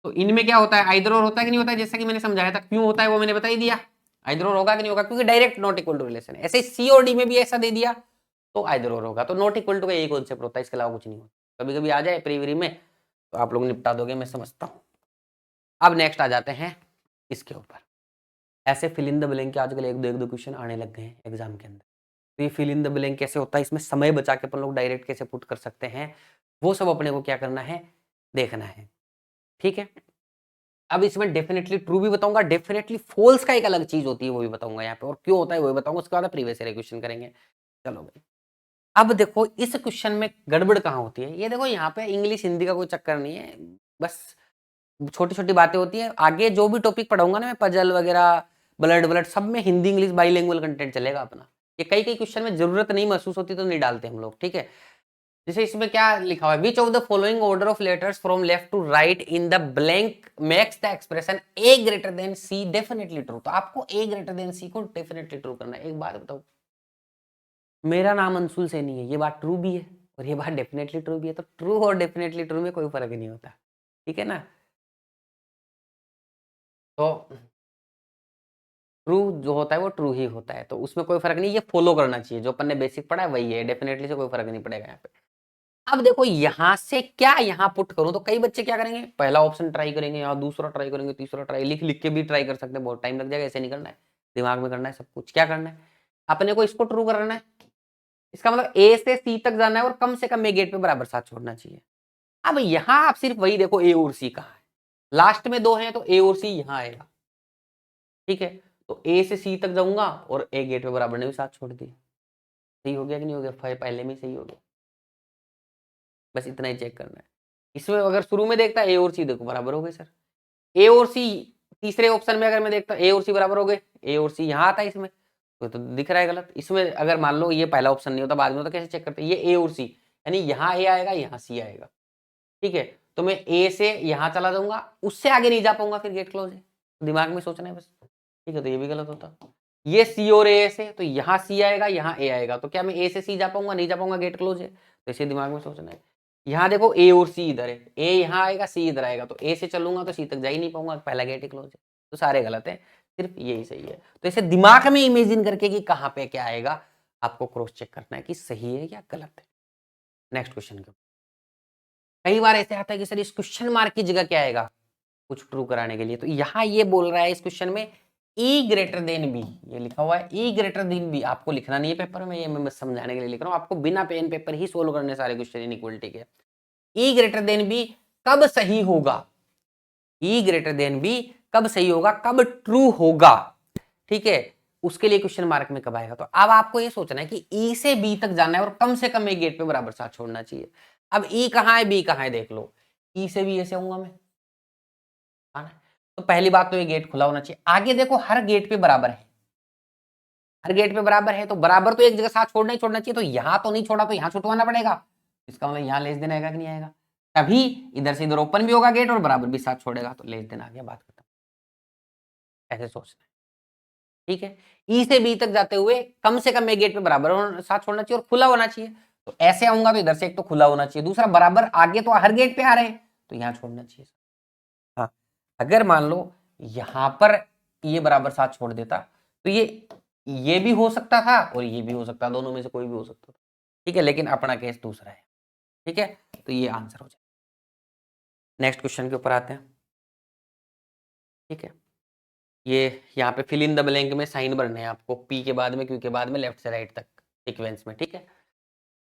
तो इनमें क्या होता है? आइदर और होता है कि नहीं होता है? जैसा कि मैंने समझाया था, क्यों होता है वो मैंने बता ही दिया, आइदर और होगा कि नहीं होगा, क्योंकि direct not equal to relation है। ऐसे सी और डी में भी ऐसा दे दिया तो आइदर और होगा, तो नॉट इक्वल टू का यही कॉन्सेप्ट होता है, इसके अलावा कुछ नहीं होता। कभी कभी आ जाए प्रीवरी में तो आप लोग निपटा दोगे, मैं समझता हूँ। अब नेक्स्ट आ जाते हैं इसके ऊपर, ऐसे फिल इन द ब्लैंक के आजकल एक दो क्वेश्चन आने लग गए हैं एग्जाम के अंदर, तो ये फिल इन द ब्लैंक कैसे होता है, इसमें समय बचा के अपन लोग डायरेक्ट कैसे पुट कर सकते हैं, वो सब अपने को क्या करना है, देखना है, ठीक है। अब इसमें डेफिनेटली ट्रू भी बताऊंगा, डेफिनेटली फॉल्स का एक अलग चीज होती है वो भी बताऊंगा यहाँ पे, और क्यों होता है वो भी बताऊंगा, उसके बाद प्रीवियस ईयर क्वेश्चन करेंगे। चलो भाई, अब देखो इस क्वेश्चन में गड़बड़ कहाँ होती है, ये देखो यहाँ पे इंग्लिश हिंदी का कोई चक्कर नहीं है, बस छोटी छोटी बातें होती है। आगे जो भी टॉपिक पढ़ाऊंगा ना मैं, पजल वगैरह, ब्लड ब्लड, सब में हिंदी इंग्लिश बाईलिंगुअल कंटेंट चलेगा अपना। ये कई कई क्वेश्चन में जरूरत नहीं महसूस होती तो नहीं डालते हम लोग, ठीक है। जैसे इसमें क्या लिखा हुआ है, which of the following order of letters from left to right in the blank makes the expression A greater than C definitely true, तो आपको ए ग्रेटर देन सी को डेफिनेटली ट्रू करना है। एक बात बताओ, मेरा नाम अंशुल सैनी है, ये बात ट्रू भी है और ये बात डेफिनेटली ट्रू भी है, तो ट्रू और डेफिनेटली ट्रू में कोई फर्क नहीं होता, ठीक है ना। तो ट्रू जो होता है वो ट्रू ही होता है, तो उसमें कोई फर्क नहीं, ये फॉलो करना चाहिए, जो अपन ने बेसिक पढ़ा है वही है, डेफिनेटली से कोई फर्क नहीं पड़ेगा यहाँ पे। अब देखो यहां से क्या यहाँ पुट करूं, तो कई बच्चे क्या करेंगे, पहला ऑप्शन ट्राई करेंगे, यहाँ दूसरा ट्राई करेंगे, तीसरा ट्राई, लिख लिख के भी ट्राई कर सकते हैं, बहुत टाइम लग जाएगा, ऐसे नहीं करना है, दिमाग में करना है सब कुछ। क्या करना है, अपने को इसको ट्रू करना है, इसका मतलब ए से सी तक जाना है और कम से कम ए गेट पे बराबर साथ छोड़ना चाहिए। अब यहां आप सिर्फ वही देखो, ए और सी कहाँ है, लास्ट में दो है तो ए और सी यहाँ आएगा, ठीक है। तो ए से सी तक जाऊंगा और ए गेट पे बराबर ने भी साथ छोड़ दिया, सही हो गया कि नहीं हो गया? पहले में सही हो गया, बस इतना ही चेक करना है। इसमें अगर शुरू में देखता ए और सी देखो बराबर हो गए सर, ए और सी तीसरे ऑप्शन में अगर मैं देखता ए और सी बराबर हो गए, ए और सी यहाँ आता है इसमें, तो दिख रहा है गलत। इसमें अगर मान लो ये पहला ऑप्शन नहीं होता, बाद में, तो कैसे चेक करते हैं, ये ए और सी, यानी यहाँ ए आएगा, यहाँ सी आएगा, ठीक है। तो मैं ए से यहाँ चला जाऊंगा, उससे आगे नहीं जा पाऊंगा, फिर गेट क्लोज है, दिमाग में सोचना है बस, ठीक है। तो ये भी गलत होता, ये सी और ए से, तो यहाँ सी आएगा, यहाँ ए आएगा, तो क्या मैं ए से सी जा पाऊंगा, नहीं जा पाऊंगा, गेट क्लोज है। तो इसे दिमाग में सोचना है। यहाँ देखो ए और सी इधर है, ए यहाँ आएगा, सी इधर आएगा, तो ए से चलूंगा तो सी तक जा ही नहीं पाऊंगा, पहला गेट ही क्लोज है। तो सारे गलत है, सिर्फ यही सही है। तो इसे दिमाग में इमेजिन करके कि कहाँ पे क्या आएगा, आपको क्रॉस चेक करना है कि सही है या गलत है। नेक्स्ट क्वेश्चन के, कई बार ऐसे आता है कि सर इस क्वेश्चन मार्क की जगह क्या आएगा कुछ ट्रू कराने के लिए, तो यहाँ ये बोल रहा है इस क्वेश्चन में ई ग्रेटर देन बी, ये लिखा हुआ है ई ग्रेटर देन बी, आपको लिखना नहीं है पेपर में, ये मैं बस समझाने के लिए लिख रहा हूँ, आपको बिना पेन पेपर ही सोल्व करने सारे क्वेश्चन इनइक्वालिटी के। ई ग्रेटर देन बी कब सही होगा, ई ग्रेटर देन बी कब सही होगा, कब ट्रू होगा, ठीक है, उसके लिए क्वेश्चन मार्क में कब आएगा। तो अब आपको ये सोचना है कि ई से बी तक जाना है और कम से कम एक गेट पे बराबर साथ छोड़ना चाहिए। अब ई कहाँ है, बी कहाँ है, देख लो, ई से बी ऐसे आऊंगा मैं, तो पहली बात तो ये गेट खुला होना चाहिए। आगे देखो हर गेट पे बराबर है, हर गेट पे बराबर है, तो बराबर तो एक जगह साथ छोड़ना ही छोड़ना चाहिए, तो यहां तो नहीं छोड़ा तो यहां छुटवाना पड़ेगा, इसका मतलब यहां लेस देन आएगा कि नहीं आएगा, तभी इधर से इधर ओपन भी होगा गेट और बराबर भी साथ छोड़ेगा, तो लेस देन आ गया, बात खत्म। ऐसे सोचना है, ठीक है। ई से बी तक जाते हुए कम से कम एक गेट पे बराबर साथ छोड़ना चाहिए और खुला होना चाहिए, तो ऐसे आऊंगा तो इधर से एक तो खुला होना चाहिए, दूसरा बराबर आगे तो हर गेट पे आ रहे हैं, तो यहाँ छोड़ना चाहिए। हाँ, अगर मान लो यहां पर ये बराबर साथ छोड़ देता तो ये भी हो सकता था और ये भी हो सकता, दोनों में से कोई भी हो सकता था, ठीक है, लेकिन अपना केस दूसरा है, ठीक है, तो ये आंसर हो जाए। नेक्स्ट क्वेश्चन के ऊपर आते हैं, ठीक है। ये यहाँ पे फिल इन द ब्लैंक में साइन भरने हैं आपको, पी के बाद में, क्यू के बाद में, लेफ्ट से राइट तक सीक्वेंस में, ठीक है।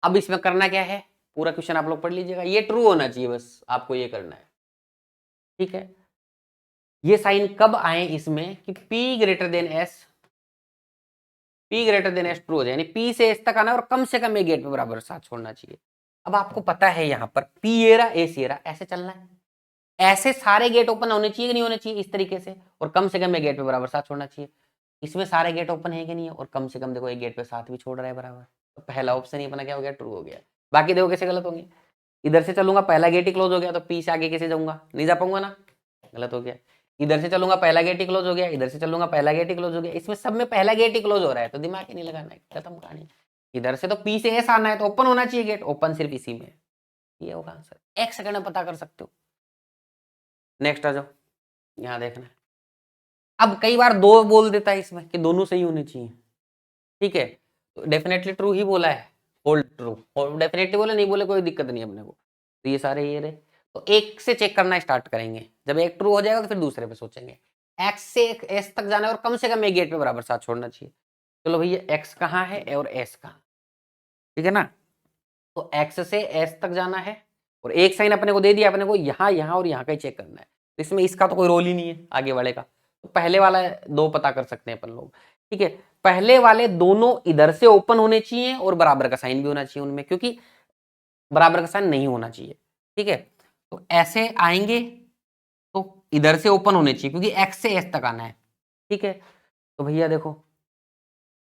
अब इसमें करना क्या है, पूरा क्वेश्चन आप लोग पढ़ लीजिएगा, ये ट्रू होना चाहिए, बस आपको ये करना है, ठीक है। ये साइन कब आए इसमें कि P greater than S, P greater than S true हो जाए, यानी P से S तक आना और कम से कम एक गेट पे बराबर साथ छोड़ना चाहिए। अब आपको पता है यहाँ पर P ये रहा, A ये रहा, ऐसे चलना है, ऐसे सारे गेट ओपन होने चाहिए कि नहीं होने चाहिए, इस तरीके से, और कम से कम एक गेट पे बराबर साथ छोड़ना चाहिए। इसमें सारे गेट ओपन है कि नहीं है, और कम से कम देखो एक गेट पे साथ भी छोड़ रहा है बराबर, तो पहला ऑप्शन ही अपना क्या हो गया, ट्रू हो गया। बाकी देखो कैसे गलत होंगे, इधर से चलूंगा पहला गेट ही क्लोज हो गया, तो P से आगे कैसे जाऊंगा, नहीं जा पाऊंगा ना, गलत हो गया। इधर से चलूंगा पहला गेट ही क्लोज हो गया, इधर से चलूंगा पहला गेट ही क्लोज हो गया, इसमें सब में पहला गेट ही क्लोज हो रहा है, तो दिमाग ही नहीं लगाना है, खत्म कहानी। इधर से तो P से S आना है, तो ओपन होना चाहिए गेट, ओपन सिर्फ इसी में, ये होगा आंसर, एक सेकंड में पता कर सकते हो। नेक्स्ट आ जाओ, यहाँ देखना है। अब कई बार दो बोल देता है इसमें कि दोनों सही होने चाहिए, ठीक है, तो डेफिनेटली ट्रू ही बोला है, होल्ड ट्रू, और डेफिनेटली बोले नहीं बोले कोई दिक्कत नहीं अपने को, तो ये सारे ये रहे। तो एक से चेक करना स्टार्ट करेंगे, जब एक ट्रू हो जाएगा तो फिर दूसरे पे सोचेंगे। एक्स से एस तक जाना है और कम से कम एक गेट पे बराबर साथ छोड़ना चाहिए। चलो भैया एक्स कहाँ है और एस कहाँ, ठीक है ना, तो एक्स से एस तक जाना है और एक साइन अपने को दे दिया, अपने को यहाँ यहाँ और यहाँ का ही चेक करना है, तो इसमें इसका तो कोई रोल ही नहीं है आगे वाले का, तो पहले वाला दो पता कर सकते हैं अपन लोग, ठीक है। पहले वाले दोनों इधर से ओपन होने चाहिए और बराबर का साइन भी होना चाहिए उनमें, क्योंकि बराबर का साइन नहीं होना चाहिए, ठीक है। तो ऐसे आएंगे तो इधर से ओपन होने चाहिए, क्योंकि एक्स से एस तक आना है, ठीक है। तो भैया देखो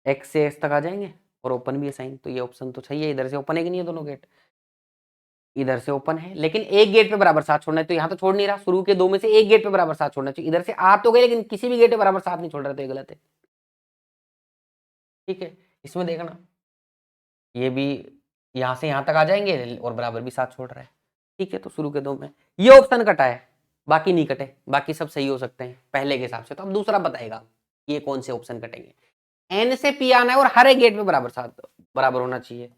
एक्स से एस तक आ जाएंगे और ओपन भी है साइन, तो ये ऑप्शन तो सही है, इधर से ओपन है कि नहीं है दोनों गेट, इधर से ओपन है, लेकिन एक गेट पे बराबर साथ छोड़ना है, तो यहाँ तो छोड़ नहीं रहा, शुरू के दो में से एक गेट पे बराबर साथ छोड़ना चाहिए, इधर से आ तो गए लेकिन किसी भी गेट पे बराबर साथ नहीं छोड़ रहे, तो ये गलत है, ठीक है। इसमें देखना ये भी यहाँ से यहाँ तक आ जाएंगे और बराबर भी साथ छोड़ रहा है, ठीक है, तो शुरू के दो में ये ऑप्शन कटा है, बाकी नहीं कटे, बाकी सब सही हो सकते हैं पहले के हिसाब से। तो अब दूसरा बताएगा ये कौन से ऑप्शन कटेंगे, एन से पी आना है और हर एक गेट पे बराबर साथ बराबर होना चाहिए,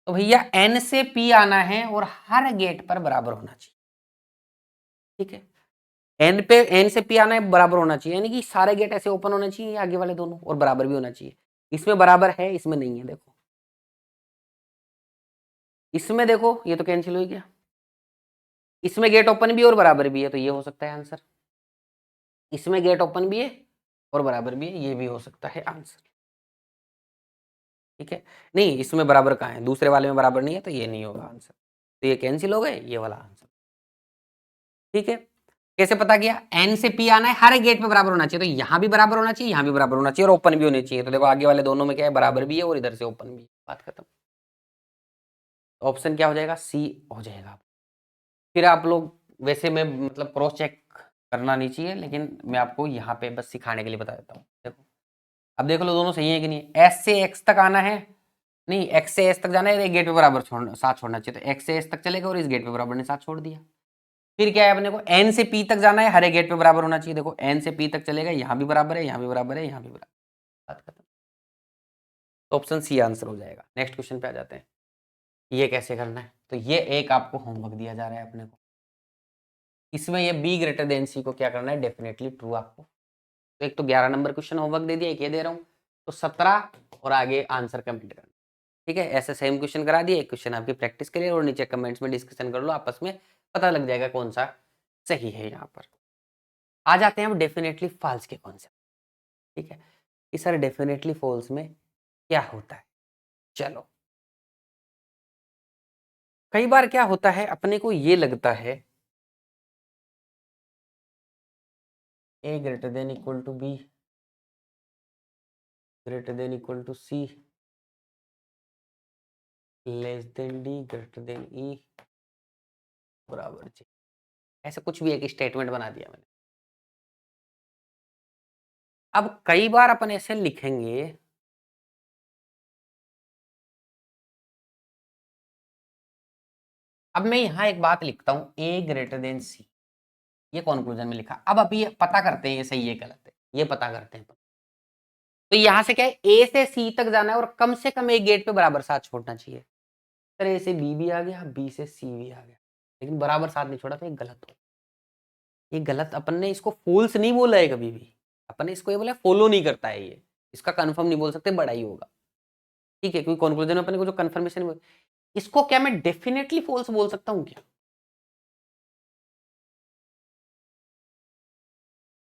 तो भैया एन से पी आना है और हर गेट पर बराबर होना चाहिए, ठीक है। एन से पी आना है, बराबर होना चाहिए, यानी कि सारे गेट ऐसे ओपन होने चाहिए आगे वाले दोनों, और बराबर भी होना चाहिए। इसमें बराबर है, इसमें नहीं है, देखो इसमें देखो ये तो कैंसिल हो गया, इसमें गेट ओपन भी और बराबर भी है, तो ये हो सकता है आंसर, इसमें गेट ओपन भी है और बराबर भी है, ये भी हो सकता है आंसर, ठीक है। नहीं इसमें बराबर कहाँ है, दूसरे वाले में बराबर नहीं है, तो ये नहीं होगा आंसर, तो ये कैंसिल हो गए, ये वाला आंसर, ठीक है। कैसे पता किया? n से p आना है, हर एक गेट पे बराबर होना चाहिए, तो यहां भी बराबर होना चाहिए, यहां भी बराबर होना चाहिए और ओपन भी होने चाहिए। तो देखो आगे वाले दोनों में क्या है, बराबर भी है और इधर से ओपन भी है। बात खत्म। ऑप्शन क्या हो जाएगा? सी हो जाएगा। फिर आप लोग वैसे में मतलब क्रॉस चेक करना नहीं चाहिए, लेकिन मैं आपको यहाँ पे बस सिखाने के लिए बता देता हूँ। देखो अब देख लो दोनों सही है कि नहीं। एस से एक्स तक आना है, नहीं एक्स से एस तक जाना है, एक गेट पे बराबर साथ छोड़ना चाहिए, तो एक्स से एस तक चलेगा और इस गेट पे बराबर ने साथ छोड़ दिया। फिर क्या है, अपने को एन से पी तक जाना है, हर एक गेट पे बराबर होना चाहिए। देखो एन से पी तक चलेगा, यहाँ भी बराबर है, यहाँ भी बराबर है, यहाँ भी बराबर। बात खत्म। तो ऑप्शन सी आंसर हो जाएगा। नेक्स्ट क्वेश्चन पे आ जाते हैं। ये कैसे करना है, तो ये एक आपको होमवर्क दिया जा रहा है अपने को। इसमें ये बी ग्रेटर देन सी को क्या करना है, डेफिनेटली ट्रू आपको। तो एक तो 11 नंबर क्वेश्चन होमवर्क दे दिया, एक ये दे रहा हूँ, तो 17 और आगे आंसर कंप्लीट करना। ठीक है, ऐसे सेम क्वेश्चन करा दिए, एक क्वेश्चन आपकी प्रैक्टिस के लिए, और नीचे कमेंट्स में डिस्कशन कर लो आपस में, पता लग जाएगा कौन सा सही है। यहाँ पर आ जाते हैं हम डेफिनेटली फॉल्स के कॉन्सेप्ट। ठीक है कि सर डेफिनेटली फॉल्स में क्या होता है। चलो, कई बार क्या होता है, अपने को ये लगता है A greater than equal to B greater than equal to C less than D greater than E बराबर जी। ऐसा कुछ भी एक स्टेटमेंट बना दिया मैंने। अब कई बार अपन ऐसे लिखेंगे, अब मैं यहां एक बात लिखता हूं, ए ग्रेटर देन सी, ये कंक्लूजन में लिखा। अब अभी पता करते हैं ये सही है गलत है, ये पता करते हैं। तो यहां से क्या है, ए से सी तक जाना है और कम से कम एक गेट पे बराबर साथ छोड़ना चाहिए। सर ए से बी भी आ गया, बी से सी भी आ गया, लेकिन बराबर साथ नहीं छोड़ा, तो ये गलत हो। ये गलत, अपन ने इसको फॉल्स नहीं बोला है कभी भी, अपन ने इसको ये बोला फॉलो नहीं करता है ये, इसका कंफर्म नहीं बोल सकते, बड़ा ही होगा। ठीक है, क्योंकि कंक्लूजन में अपन को जो कंफर्मेशन, इसको क्या मैं डेफिनेटली फॉल्स बोल सकता हूं क्या?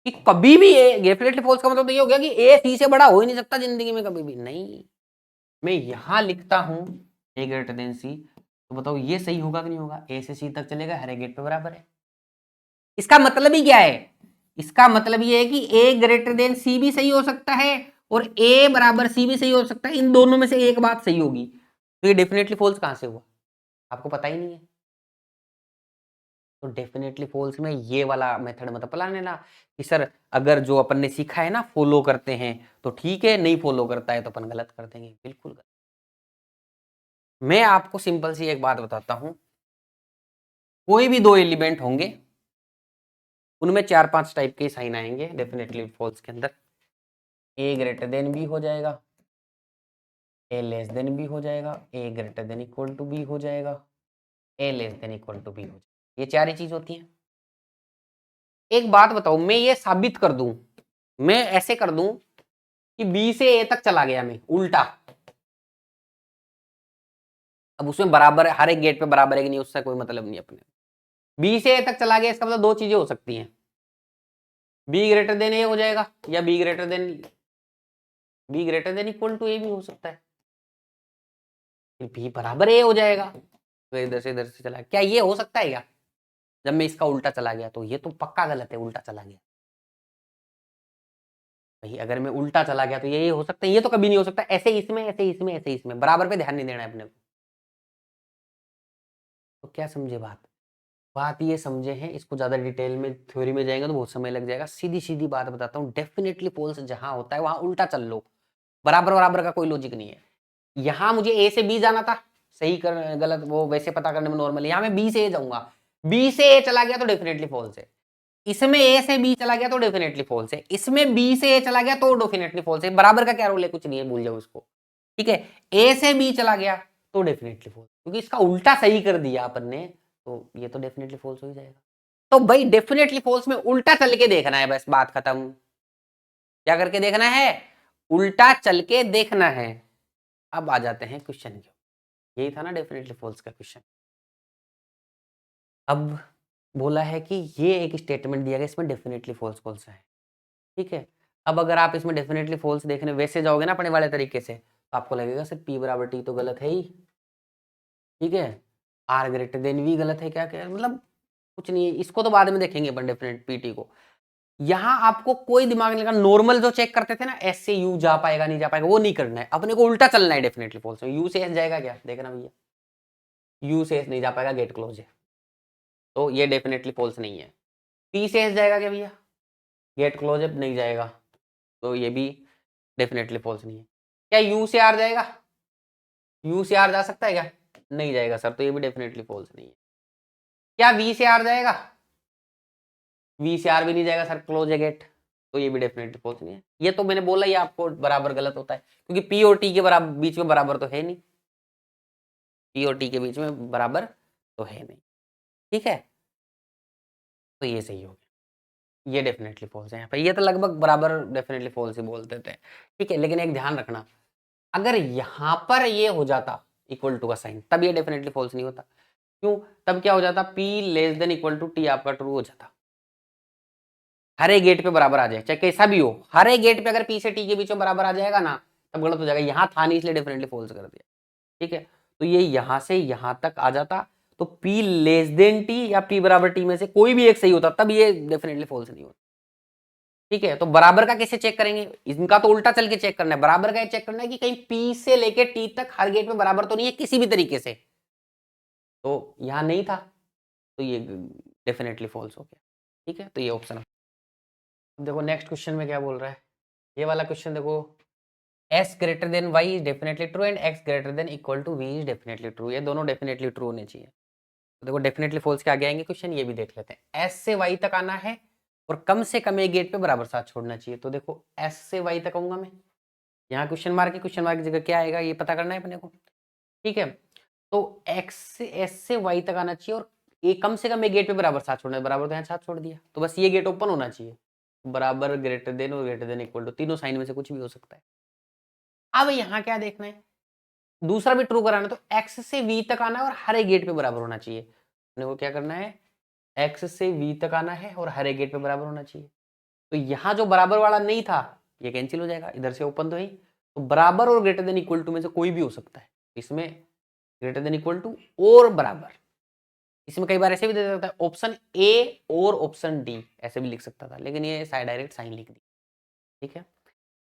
कि कभी भी ए डेफिनेटली फॉल्स का मतलब तो ये हो गया कि ए सी से बड़ा हो ही नहीं सकता जिंदगी में कभी भी नहीं। मैं यहां लिखता हूं ए ग्रेटर देन सी, तो बताओ ये सही होगा कि नहीं होगा? ए से सी तक चलेगा, हर एक गेट पे बराबर है। इसका मतलब ही क्या है? इसका मतलब ये है कि ए ग्रेटर देन सी भी सही हो सकता है और ए बराबर सी भी सही हो सकता है, इन दोनों में से एक बात सही होगी। तो ये डेफिनेटली फॉल्स कहां से हुआ? आपको पता ही नहीं है। तो डेफिनेटली फॉल्स में ये वाला मेथड मत अपनाने ना कि सर अगर जो अपन ने सीखा है ना फॉलो करते हैं तो ठीक है, नहीं फॉलो करता है तो अपन गलत कर देंगे, बिल्कुल गलत। मैं आपको सिंपल सी एक बात बताता हूं, कोई भी दो एलिमेंट होंगे, उनमें 4-5 टाइप के साइन आएंगे डेफिनेटली फॉल्स के अंदर। ए ग्रेटर देन बी हो जाएगा, ए लेस देन बी हो जाएगा, A greater than equal to B हो जाएगा, A less than equal to B हो जाएगा। ये चार ही चीज होती हैं। एक बात बताओ, मैं ये साबित कर दूं, मैं ऐसे कर दूं कि बी से ए तक चला गया, मैं उल्टा, अब उसमें बराबर है, हर एक गेट पे बराबर है कि नहीं उससे कोई मतलब नहीं अपने। बी से ए तक चला गया, इसका मतलब दो चीजें हो सकती हैं, बी ग्रेटर देन ए हो जाएगा या B greater than equal to A भी हो सकता है, बी बराबर ए हो जाएगा। तो इधर से चला, क्या ये हो सकता है क्या? जब मैं इसका उल्टा चला गया तो ये तो पक्का गलत है, उल्टा चला गया भाई। अगर मैं उल्टा चला गया तो ये हो सकता है, ये तो कभी नहीं हो सकता। ऐसे इसमें, ऐसे इसमें, ऐसे इसमें, बराबर पे ध्यान नहीं देना है अपने को। तो क्या समझे बात? बात ये समझे हैं, इसको ज्यादा डिटेल में थ्योरी में जाएंगे तो बहुत समय लग जाएगा। सीधी सीधी बात बताता हूँ, डेफिनेटली फॉल्स जहां होता है वहां उल्टा चल लो, बराबर बराबर का कोई लॉजिक नहीं है। यहां मुझे ए से बी जाना था, सही कर गलत वो वैसे पता करने में नॉर्मल, यहां मैं बी से ए जाऊंगा, बी से ए चला गया तो डेफिनेटली फॉल्स है। इसमें ए से बी चला गया तो डेफिनेटली फॉल्स है, इसमें बी से ए चला गया तो डेफिनेटली फॉल्स है। बराबर का क्या रोल है? कुछ नहीं है, भूल जाओ इसको। ठीक है, ए से बी चला गया तो डेफिनेटली फॉल्स, क्योंकि इसका उल्टा सही कर दिया अपन ने, तो ये तो डेफिनेटली फॉल्स हो ही जाएगा। तो भाई डेफिनेटली फॉल्स में उल्टा चल के देखना है, बस बात खत्म। क्या करके देखना है? उल्टा चल के देखना है। अब आ जाते हैं क्वेश्चन के, यही था ना डेफिनेटली फॉल्स का क्वेश्चन। अब बोला है कि ये एक स्टेटमेंट दिया गया, इसमें डेफिनेटली फॉल्स कौन सा है। ठीक है, अब अगर आप इसमें डेफिनेटली फॉल्स देखने वैसे जाओगे ना अपने वाले तरीके से, तो आपको लगेगा सर पी बराबर टी तो गलत है ही। ठीक है, आर ग्रेटर देन वी गलत है, क्या क्या मतलब कुछ नहीं है, इसको तो बाद में देखेंगे अपन डेफिनेट पीटी को। यहां आपको कोई दिमाग नहीं लगा, नॉर्मल जो चेक करते थे ना, एस से यू जा पाएगा नहीं जा पाएगा, वो नहीं करना है, अपने को उल्टा चलना है डेफिनेटली फॉल्स में। यू से एस जाएगा क्या, देखना भैया, यू से एस नहीं जा पाएगा, गेट क्लोज है, तो ये डेफिनेटली फॉल्स नहीं है। पी से एस जाएगा क्या भैया, गेट क्लोज है, नहीं जाएगा, तो ये भी डेफिनेटली फॉल्स नहीं है। क्या यू से आर जाएगा, यू से आर जा सकता है क्या, नहीं जाएगा सर, तो ये भी डेफिनेटली फॉल्स नहीं है। क्या वी से आर जाएगा, वी से आर भी नहीं जाएगा सर, क्लोज है गेट, तो ये भी डेफिनेटली फॉल्स नहीं है। ये तो मैंने बोला, ये आपको बराबर गलत होता है, क्योंकि पी और टी के बराबर बीच में बराबर तो है नहीं, पी और टी के बीच में बराबर तो है नहीं, ठीक है, तो ये सही हो गया, ये डेफिनेटली फॉल्स है यहाँ पे। ये तो लगभग बराबर डेफिनेटली फॉल्स ही बोलते थे, ठीक है, लेकिन एक ध्यान रखना, अगर यहाँ पर ये हो जाता इक्वल टू का साइन, तब ये डेफिनेटली फॉल्स नहीं होता। क्यों, तब क्या हो जाता, P less than equal to T आपका ट्रू हो जाता, हर एक गेट पे बराबर आ जाए, चाहे कैसा भी हो, हर एक गेट पे अगर पी से टी के बीच में बराबर आ जाएगा ना, तब गलत हो जाएगा। यहाँ था नहीं, इसलिए डेफिनेटली फॉल्स कर दिया, ठीक है, तो ये यहां से यहां तक आ जाता, तो P लेस देन टी या P बराबर टी में से कोई भी एक सही होता, तब ये डेफिनेटली फॉल्स नहीं होता, ठीक है। तो बराबर का कैसे चेक करेंगे, इनका तो उल्टा चल के चेक करना है, बराबर का चेक करना है कि कहीं P से लेके T तक हर गेट में बराबर तो नहीं है किसी भी तरीके से, तो यहां नहीं था, तो ये डेफिनेटली फॉल्स हो गया, ठीक है, तो ये ऑप्शन। देखो नेक्स्ट क्वेश्चन में क्या बोल रहा है, ये वाला क्वेश्चन देखो, s greater than y is definitely true and x greater than equal to v is definitely true, ये दोनों डेफिनेटली ट्रू होने चाहिए। तो देखो डेफिनेटली फॉल्स के आगे आएंगे क्वेश्चन, ये भी देख लेते हैं। s से y तक आना है और कम से कम एक गेट पे बराबर साथ छोड़ना चाहिए, तो देखो s से y तक आऊंगा मैं, यहाँ क्वेश्चन मार्क है, क्वेश्चन मार्क की जगह क्या आएगा ये पता करना है अपने को, ठीक है। तो x से s से y तक आना चाहिए और ये कम से कम एक गेट पे बराबर साथ छोड़ना है, बराबर तो यहाँ साथ छोड़ दिया, तो बस ये गेट ओपन होना चाहिए, बराबर ग्रेटर देन और ग्रेटर देन इक्वल टू, तीनों साइन में से कुछ भी हो सकता है। अब यहाँ क्या देखना है, दूसरा भी ट्रू कराना, तो x से v तक आना है और हर एक गेट पे बराबर होना चाहिए, अपने को क्या करना है, x से v तक आना है और हर एक गेट पे बराबर होना चाहिए। तो यहाँ जो बराबर वाला नहीं था ये कैंसिल हो जाएगा, इधर से ओपन तो है, तो बराबर और ग्रेटर देन इक्वल टू में से कोई भी हो सकता है, इसमें ग्रेटर देन इक्वल टू और बराबर, इसमें कई बार ऐसे भी दे सकता है, ऑप्शन ए और ऑप्शन डी ऐसे भी लिख सकता था, लेकिन ये डायरेक्ट साइन लिख दी, ठीक है।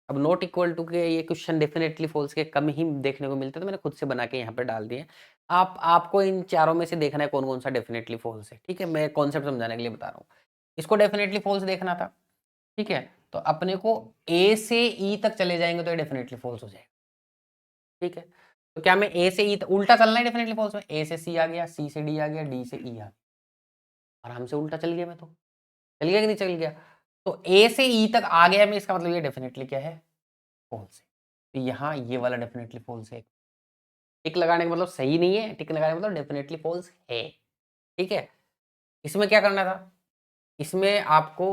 अब नॉट इक्वल टू के ये क्वेश्चन डेफिनेटली फॉल्स के कम ही देखने को मिलते हैं, तो मैंने खुद से बना के यहाँ पे डाल दिए। आपको इन चारों में से देखना है कौन कौन सा डेफिनेटली फॉल्स है, ठीक है, मैं कॉन्सेप्ट समझाने के लिए बता रहा हूँ। इसको डेफिनेटली फॉल्स देखना था, ठीक है, तो अपने को ए से ई तक चले जाएंगे तो ये डेफिनेटली फॉल्स हो जाएगा, ठीक है। तो क्या मैं ए से ई उल्टा चलना है डेफिनेटली फॉल्स में, ए से सी आ गया, सी से डी आ गया, डी से ई आ गया, आराम से उल्टा चल गया, मैं तो चल गया कि नहीं चल गया, तो ए से ई तक आ गया मैं, इसका मतलब ये डेफिनेटली क्या है, फॉल्स है। तो यहाँ ये वाला डेफिनेटली फॉल्स है, टिक लगाने का मतलब सही नहीं है, टिक लगाने का मतलब डेफिनेटली फॉल्स है, ठीक है। इसमें क्या करना था, इसमें आपको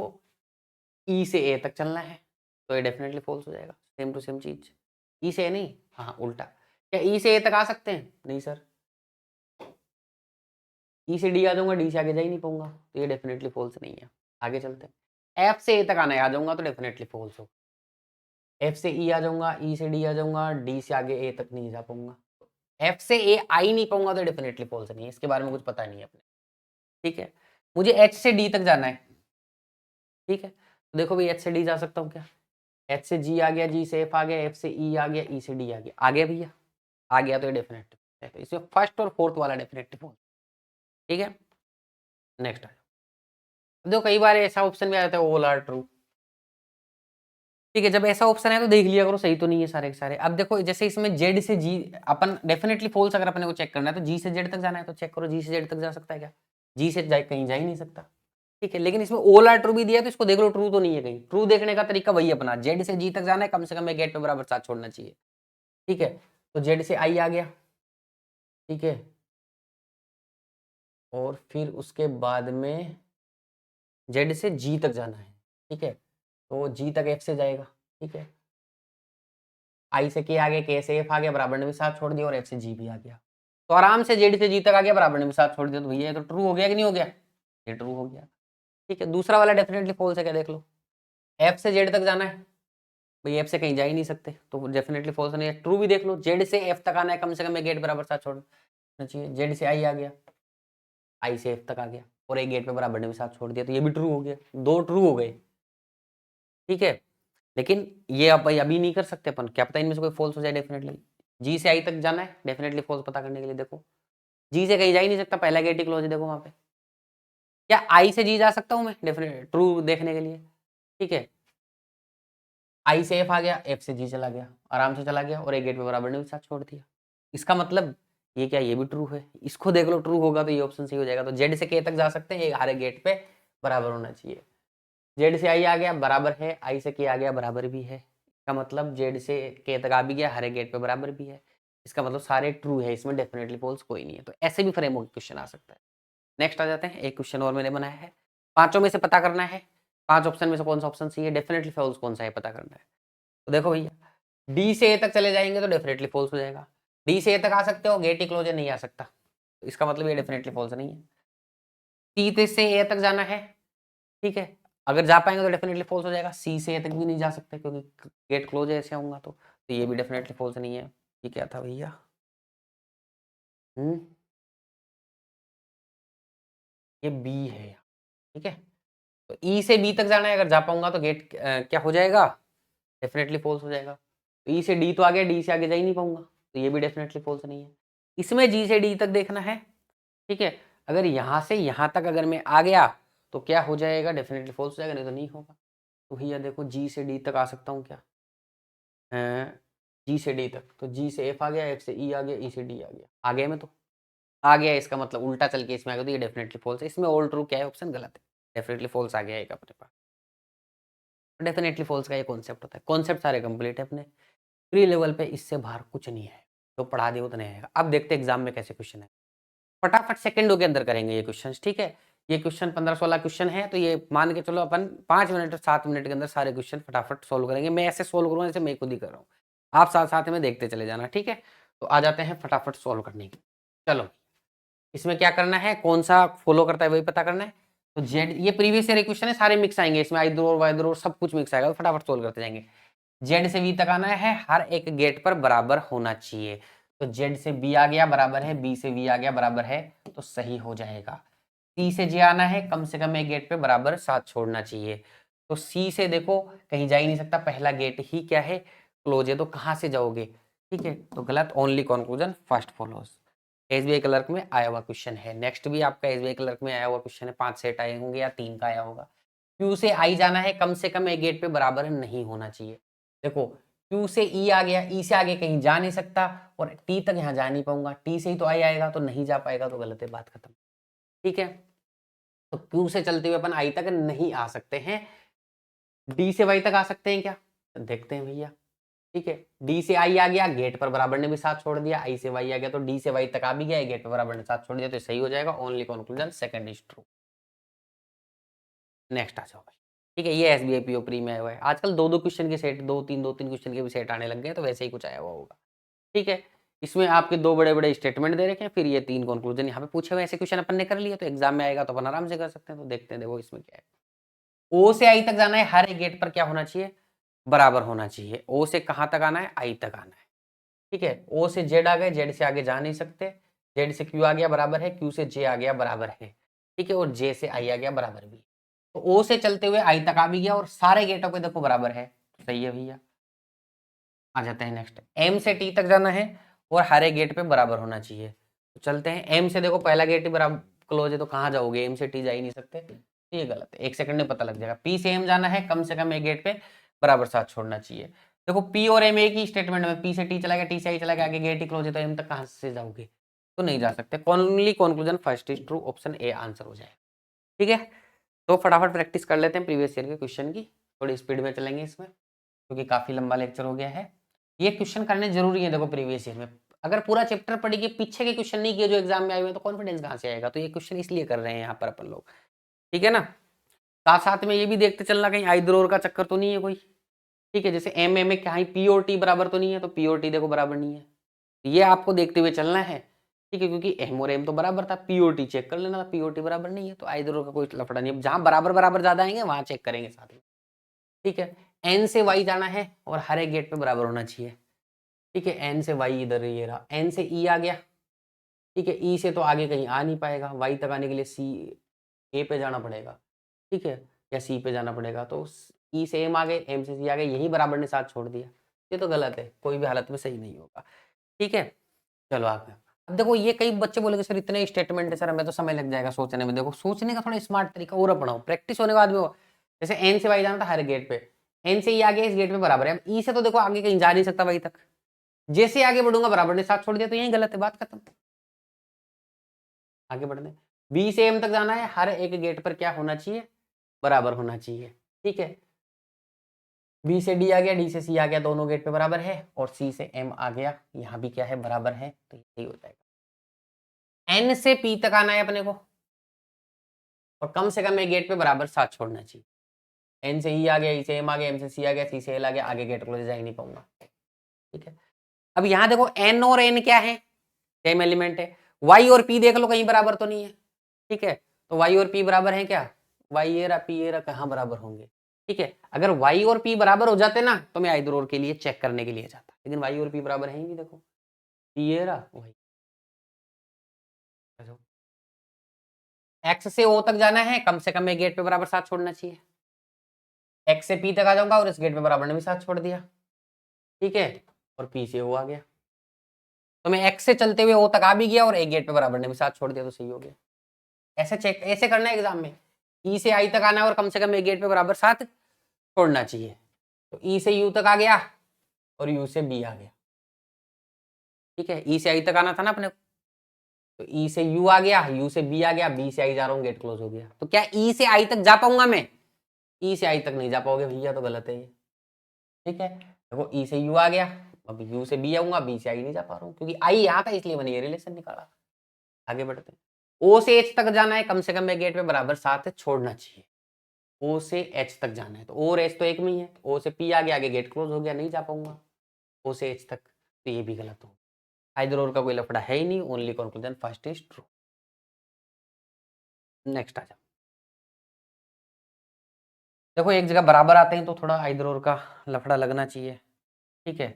ई से ए तक चलना है, तो ये डेफिनेटली फॉल्स हो जाएगा, सेम टू सेम चीज, ई से ए नहीं, हाँ उल्टा, क्या ई से ए तक आ सकते हैं, नहीं सर, ई से डी आ जाऊंगा, डी से आगे जा ही नहीं पाऊंगा, तो ये डेफिनेटली फॉल्स नहीं है। आगे चलते हैं, एफ से ए तक आना आ जाऊंगा तो डेफिनेटली फॉल्स हो, एफ से ई आ जाऊंगा, ई से डी आ जाऊंगा, डी से आगे ए तक नहीं जा पाऊंगा, एफ से ए आ ही नहीं पाऊंगा तो डेफिनेटली फॉल्स नहीं है, इसके बारे में कुछ पता नहीं है अपने, ठीक है। मुझे एच से डी तक जाना है, ठीक है, तो देखो भाई एच से डी जा सकता हूँ क्या, एच से जी आ गया, जी से एफ आ गया, एफ से ई आ गया, ई से डी आ गया भैया, आ गया तो ये डेफिनेटली है, तो इसमें फर्स्ट और फोर्थ वाला डेफिनेटली फॉल्स, ठीक है। नेक्स्ट देखो कई बार ऐसा ऑप्शन भी आ जाता है ऑल आर ट्रू, ठीक है, जब ऐसा ऑप्शन है तो देख लिया करो सही तो नहीं है सारे के सारे। अब देखो जैसे इसमें जेड से जी, अपन डेफिनेटली फॉल्स अगर अपने को चेक करना है तो जी से जेड तक जाना है, तो चेक करो जी से जेड तक जा सकता है क्या, जी से कहीं जा ही नहीं सकता, ठीक है। लेकिन इसमें ऑल आर ट्रू भी दिया है, तो इसको देख लो ट्रू तो नहीं है कहीं, ट्रू देखने का तरीका वही अपना, जेड से जी तक जाना है, कम से कम एक गेट पे बराबर साथ छोड़ना चाहिए, ठीक है। तो जेड से आई आ गया, ठीक है, और फिर उसके बाद में जेड से जी तक जाना है, ठीक है, तो जी तक एफ से जाएगा, ठीक है, आई से के आ गया, के से एफ आ गया, बराबर ने भी साथ छोड़ दिया, और एफ से जी भी आ गया, तो आराम से जेड से जी तक आ गया, बराबर ने भी साथ छोड़ दिया, तो भैया ये तो ट्रू हो गया कि नहीं हो गया, ये ट्रू हो गया, ठीक है। दूसरा वाला डेफिनेटली फॉल्स है क्या, देख लो, एफ से जेड तक जाना है, भाई एफ से कहीं जा ही नहीं सकते, तो डेफिनेटली फॉल्स नहीं है। ट्रू भी देख लो, जेड से एफ तक आना है, कम से कम एक गेट बराबर साथ छोड़ना चाहिए, जेड से आई आ गया, आई से एफ तक आ गया, और एक गेट पे बराबर ने भी साथ छोड़ दिया, तो ये भी ट्रू हो गया, 2 ट्रू हो गए। ठीक है, लेकिन ये अभी नहीं कर सकते अपन, क्या पता इनमें से कोई फॉल्स हो जाए। डेफिनेटली जी से आई तक जाना है, डेफिनेटली फॉल्स पता करने के लिए। देखो जी से कहीं जा ही नहीं सकता, पहला गेट ही क्लोज है। देखो वहां पे क्या आई से जी जा सकता हूं मैं, डेफिनेट ट्रू देखने के लिए। ठीक है, आई से एफ आ गया, एफ से जी चला गया, आराम से चला गया, और एक गेट पे बराबर ने भी साथ छोड़ दिया। इसका मतलब ये क्या, ये भी ट्रू है। इसको देख लो, ट्रू होगा तो ये ऑप्शन सही हो जाएगा। तो जेड से के तक जा सकते हैं, हर एक गेट पे बराबर होना चाहिए। जेड से आई आ गया बराबर है, आई से के आ गया बराबर भी है। इसका मतलब जेड से के तक आ भी गया, हर एक गेट पे बराबर भी है। इसका मतलब सारे ट्रू है, इसमें डेफिनेटली फॉल्स कोई नहीं है। तो ऐसे भी फ्रेमवर्क क्वेश्चन आ सकता है। नेक्स्ट आ जाते हैं, एक क्वेश्चन और मैंने बनाया है, पांचों में से पता करना है, 5 ऑप्शन में से कौन सा ऑप्शन सही है, डेफिनेटली फॉल्स कौन सा है पता करना है। तो देखो भैया, डी से ए तक चले जाएंगे तो डेफिनेटली फॉल्स हो जाएगा। डी से ए तक आ सकते हो, गेट ही क्लोज है, नहीं आ सकता, तो इसका मतलब ये डेफिनेटली फॉल्स नहीं है। सी से ए तक जाना है, ठीक है, अगर जा पाएंगे तो डेफिनेटली फॉल्स हो जाएगा। सी से ए तक भी नहीं जा सकते क्योंकि गेट क्लोज है, ऐसे आऊंगा तो ये भी डेफिनेटली फॉल्स नहीं है। ये क्या था भैया, ये बी है, ठीक है। तो ई से बी तक जाना है, अगर जा पाऊंगा तो गेट क्या हो जाएगा, डेफिनेटली फॉल्स हो जाएगा। तो ई से डी तो आ गया, डी से आगे जा ही नहीं पाऊंगा, तो ये भी डेफिनेटली फॉल्स नहीं है। इसमें जी से डी तक देखना है, ठीक है, अगर यहाँ से यहाँ तक अगर मैं आ गया तो क्या हो जाएगा, डेफिनेटली फॉल्स हो जाएगा, नहीं तो नहीं होगा। तो भैया देखो, जी से डी तक आ सकता हूँ क्या, जी से डी तक, तो जी से एफ आ गया, एफ से ई आ गया, ई से डी आ गया, आ गया मैं तो आ गया। इसका मतलब उल्टा चल के इसमें आ गया, तो ये डेफिनेटली फॉल्स है। इसमें ऑल ट्रू क्या है, ऑप्शन गलत है, डेफिनेटली फॉल्स आ गया एक अपने पास। डेफिनेटली फॉल्स का ये कॉन्सेप्ट होता है। कॉन्सेप्ट सारे कंप्लीट है अपने, प्री लेवल पे इससे बाहर कुछ नहीं है, तो पढ़ा दिया उतना आएगा। अब देखते हैं एग्जाम में कैसे क्वेश्चन है, फटाफट सेकंडों के अंदर करेंगे ये क्वेश्चन, ठीक है। ये क्वेश्चन 15-16 क्वेश्चन है, तो ये मान के चलो अपन 5 मिनट 7 मिनट के अंदर सारे क्वेश्चन फटाफट सोल्व करेंगे। मैं ऐसे सोल्व करूँगा जैसे मैं खुद ही कर रहा हूँ, आप साथ साथ में देखते चले जाना, ठीक है। तो आ जाते हैं फटाफट सोल्व करने की। चलो, इसमें क्या करना है, कौन सा फॉलो करता है वही पता करना है। तो जेड, ये प्रीवियस ईयर क्वेश्चन है, सारे मिक्स आएंगे इसमें, आइदर और वाइदर और सब कुछ मिक्स आएगा, तो फटाफट सोल्व करते जाएंगे। जेड से बी तक आना है, हर एक गेट पर बराबर होना चाहिए। तो जेड से बी आ गया बराबर है, बी से वी आ गया बराबर है, तो सही हो जाएगा। सी से जे आना है, कम से कम एक गेट पे बराबर साथ छोड़ना चाहिए। तो सी से देखो कहीं जा ही नहीं सकता, पहला गेट ही क्या है, क्लोज है, तो कहाँ से जाओगे, ठीक है, तो गलत। Only conclusion first follows. SBI clerk में आया हुआ क्वेश्चन है। नेक्स्ट भी आपका एसबीआई क्लर्क में आया हुआ क्वेश्चन है, 5 सेट आए होंगे या 3 का आया होगा। क्यू से आई जाना है, कम से कम एक गेट पे बराबर नहीं होना चाहिए। देखो क्यू से ई आ गया, ई से आगे कहीं जा नहीं सकता, और टी तक यहाँ जा नहीं पाऊंगा, टी से ही तो आई आएगा, तो नहीं जा पाएगा, तो गलत है, बात खत्म, ठीक है। तो क्यू से चलते हुए अपन आई तक नहीं आ सकते हैं, डी से वाई तक आ सकते हैं क्या, देखते हैं भैया, ठीक है। डी से आई आ गया, गेट पर बराबर ने भी साथ छोड़ दिया, आई से वाई आ गया, तो डी से वाई तक आ भी गया, गेट पर बराबर ने साथ छोड़ दिया, तो सही हो जाएगा। Only conclusion second is true. Next आ जाओ भाई, ठीक है। ये एसबीआई पीओ प्री में आया हुआ है। आजकल 2-2 क्वेश्चन के सेट, 2-3 क्वेश्चन के भी सेट आने लग गए, तो वैसे ही कुछ आया हुआ होगा, ठीक है। इसमें आपके 2 बड़े-बड़े स्टेटमेंट दे रखे हैं, फिर ये 3 कंक्लूजन यहाँ पे पूछे हुए। ऐसे क्वेश्चन अपन ने कर लिए, तो एग्जाम में आएगा तो अपन आराम से कर सकते हैं। तो देखते हैं, देखो इसमें क्या है। ओ से आई तक जाना है, हर एक गेट पर क्या होना चाहिए, बराबर होना चाहिए। ओ से कहाँ तक आना है, आई तक आना है, ठीक है। ओ से जेड आ गए, जेड से आगे जा नहीं सकते, जेड से क्यू आ गया बराबर है, क्यू से जे आ गया बराबर है, ठीक है, और जे से आई आ गया बराबर भी। तो ओ से चलते हुए आई तक आ भी गया, और सारे गेटों पे देखो बराबर है, सही है भैया। आ जाते हैं नेक्स्ट, एम से टी तक जाना है, और हर एक गेट पे बराबर होना चाहिए। तो चलते हैं, एम से देखो पहला गेट ही बराबर क्लोज है, तो कहाँ जाओगे, एम से टी जा ही नहीं सकते, तो ये गलत है, 1 सेकंड में पता लग जाएगा। पी से एम जाना है, कम से कम एक गेट पे बराबर साथ छोड़ना चाहिए। देखो पी और एम एक ही स्टेटमेंट में, पी से टी चला गया, टी से आई चला गया, आगे गेट ही क्लोज है, तो एम तक कहाँ से जाओगे, तो नहीं जा सकते। Only conclusion first is true, option A answer हो जाएगा, ठीक है। तो फटाफट प्रैक्टिस कर लेते हैं प्रीवियस ईयर के क्वेश्चन की, थोड़ी स्पीड में चलेंगे इसमें, क्योंकि काफी लंबा लेक्चर हो गया है। ये क्वेश्चन करने जरूरी है, देखो प्रीवियस ईयर में अगर पूरा चैप्टर पढ़िए, पीछे के क्वेश्चन नहीं किए जो एग्जाम में आए हुए हैं, तो कॉन्फिडेंस कहाँ से आएगा। तो ये क्वेश्चन इसलिए कर रहे हैं यहाँ पर अपन लोग, ठीक है ना। साथ साथ में ये भी देखते चलना कहीं आइदर और का चक्कर तो नहीं है कोई, ठीक है। जैसे एम ए में कहीं पी और टी बराबर तो नहीं है, तो पी और टी देखो बराबर नहीं है, ये आपको देखते हुए चलना है, ठीक है, क्योंकि एम और एम तो बराबर था, पी और टी चेक कर लेना था, पी और टी बराबर नहीं है, तो आइदर और का कोई लफड़ा नहीं है। जहां बराबर बराबर ज्यादा आएंगे वहां चेक करेंगे साथ में, ठीक है। एन से वाई जाना है, और हर एक गेट पे बराबर होना चाहिए, ठीक है। एन से वाई इधर ये रहा, एन से ई आ गया, ठीक है, ई से तो आगे कहीं आ नहीं पाएगा, वाई तक आने के लिए सी ए पे जाना पड़ेगा, ठीक है, या सी पे जाना पड़ेगा। तो ई से एम आ गए, एम से सी आ गए, यही बराबर ने साथ छोड़ दिया। ये तो गलत है, कोई भी हालत में सही नहीं होगा, ठीक है। चलो आगे। अब देखो ये कई बच्चे बोलेंगे सर इतने स्टेटमेंट है सर, हमें तो समय लग जाएगा सोचने में। देखो सोचने का थोड़ा स्मार्ट तरीका और अपनाओ, प्रैक्टिस होने के बाद में हो। जैसे एन से वाई जाना था हर गेट पे, एन से ई आ गया इस गेट पे बराबर है। अब ई से तो देखो आगे कहीं जा नहीं सकता वाई तक, जैसे आगे बढ़ूंगा बराबर ने साथ छोड़ दिया, तो यही गलत है, बात खत्म। आगे बढ़ने, बी से एम तक जाना है, हर एक गेट पर क्या होना चाहिए, बराबर होना चाहिए, ठीक है। बी से डी आ गया, डी से सी आ गया, दोनों गेट पे बराबर है, और सी से एम आ गया, यहाँ भी क्या है, बराबर है, तो यही हो जाएगा। एन से पी तक आना है अपने को, और कम से कम एक गेट पे बराबर साथ छोड़ना चाहिए। एन से ई आ गया, ई से एम आ गया, एम से सी आ गया, सी से एल आ गया, आगे गेट क्लोज जा ही नहीं पाऊंगा, ठीक है। अब यहाँ देखो एन और एन क्या है, सेम एलिमेंट है। वाई और पी देख लो कहीं बराबर तो नहीं है, ठीक है। तो वाई और पी बराबर है क्या, वाई एरा पी एरा कहाँ बराबर होंगे, ठीक है। अगर वाई और पी बराबर हो जाते ना तो मैं आइदर और के लिए चेक करने के लिए जाता, लेकिन वाई और पी बराबर है ही नहीं। देखो पी एरा वही, एक्स से ओ तक जाना है, कम से कम एक गेट पे बराबर साथ छोड़ना चाहिए। एक्स से पी तक आ जाऊंगा और इस गेट पे बराबर ने भी साथ छोड़ दिया, ठीक है, और पी से ओ आ गया, तो मैं एक्स से चलते हुए ओ तक आ भी गया और एक गेट पे बराबर ने भी साथ छोड़ दिया, तो सही हो गया। ऐसे चेक ऐसे करना है एग्जाम में, ई से आई तक आना है और कम से कम एक गेट पे बराबर साथ छोड़ना चाहिए। तो ई से यू तक आ गया और यू से बी आ गया, ठीक है। ई से आई तक आना था ना अपने को, तो ई से यू आ गया, यू से बी आ गया, बी से आई जा रहा हूँ, गेट क्लोज हो गया। तो क्या ई से आई तक जा पाऊंगा मैं, ई से आई तक नहीं जा पाओगे भैया, तो गलत है ये, ठीक है। देखो ई से यू आ गया, अब यू से बी आऊंगा, बी से आई नहीं जा पा रहा हूँ, क्योंकि आई यहाँ था इसलिए मैंने ये रिलेशन निकाला। आगे बढ़ते हैं, ओ से एच तक जाना है, कम से कम एक गेट पे बराबर साथ छोड़ना चाहिए। ओ से एच तक जाना है, तो ओ और एच तो एक में ही है, ओ से पी आ गया, आगे गेट क्लोज हो गया, नहीं जा पाऊंगा ओ से एच तक, तो ये भी गलत हो। आइदर और का कोई लफड़ा है ही नहीं, only conclusion first is true. Next आ जाओ। देखो एक जगह बराबर आते हैं तो थोड़ा आइदर और का लफड़ा लगना चाहिए, ठीक है।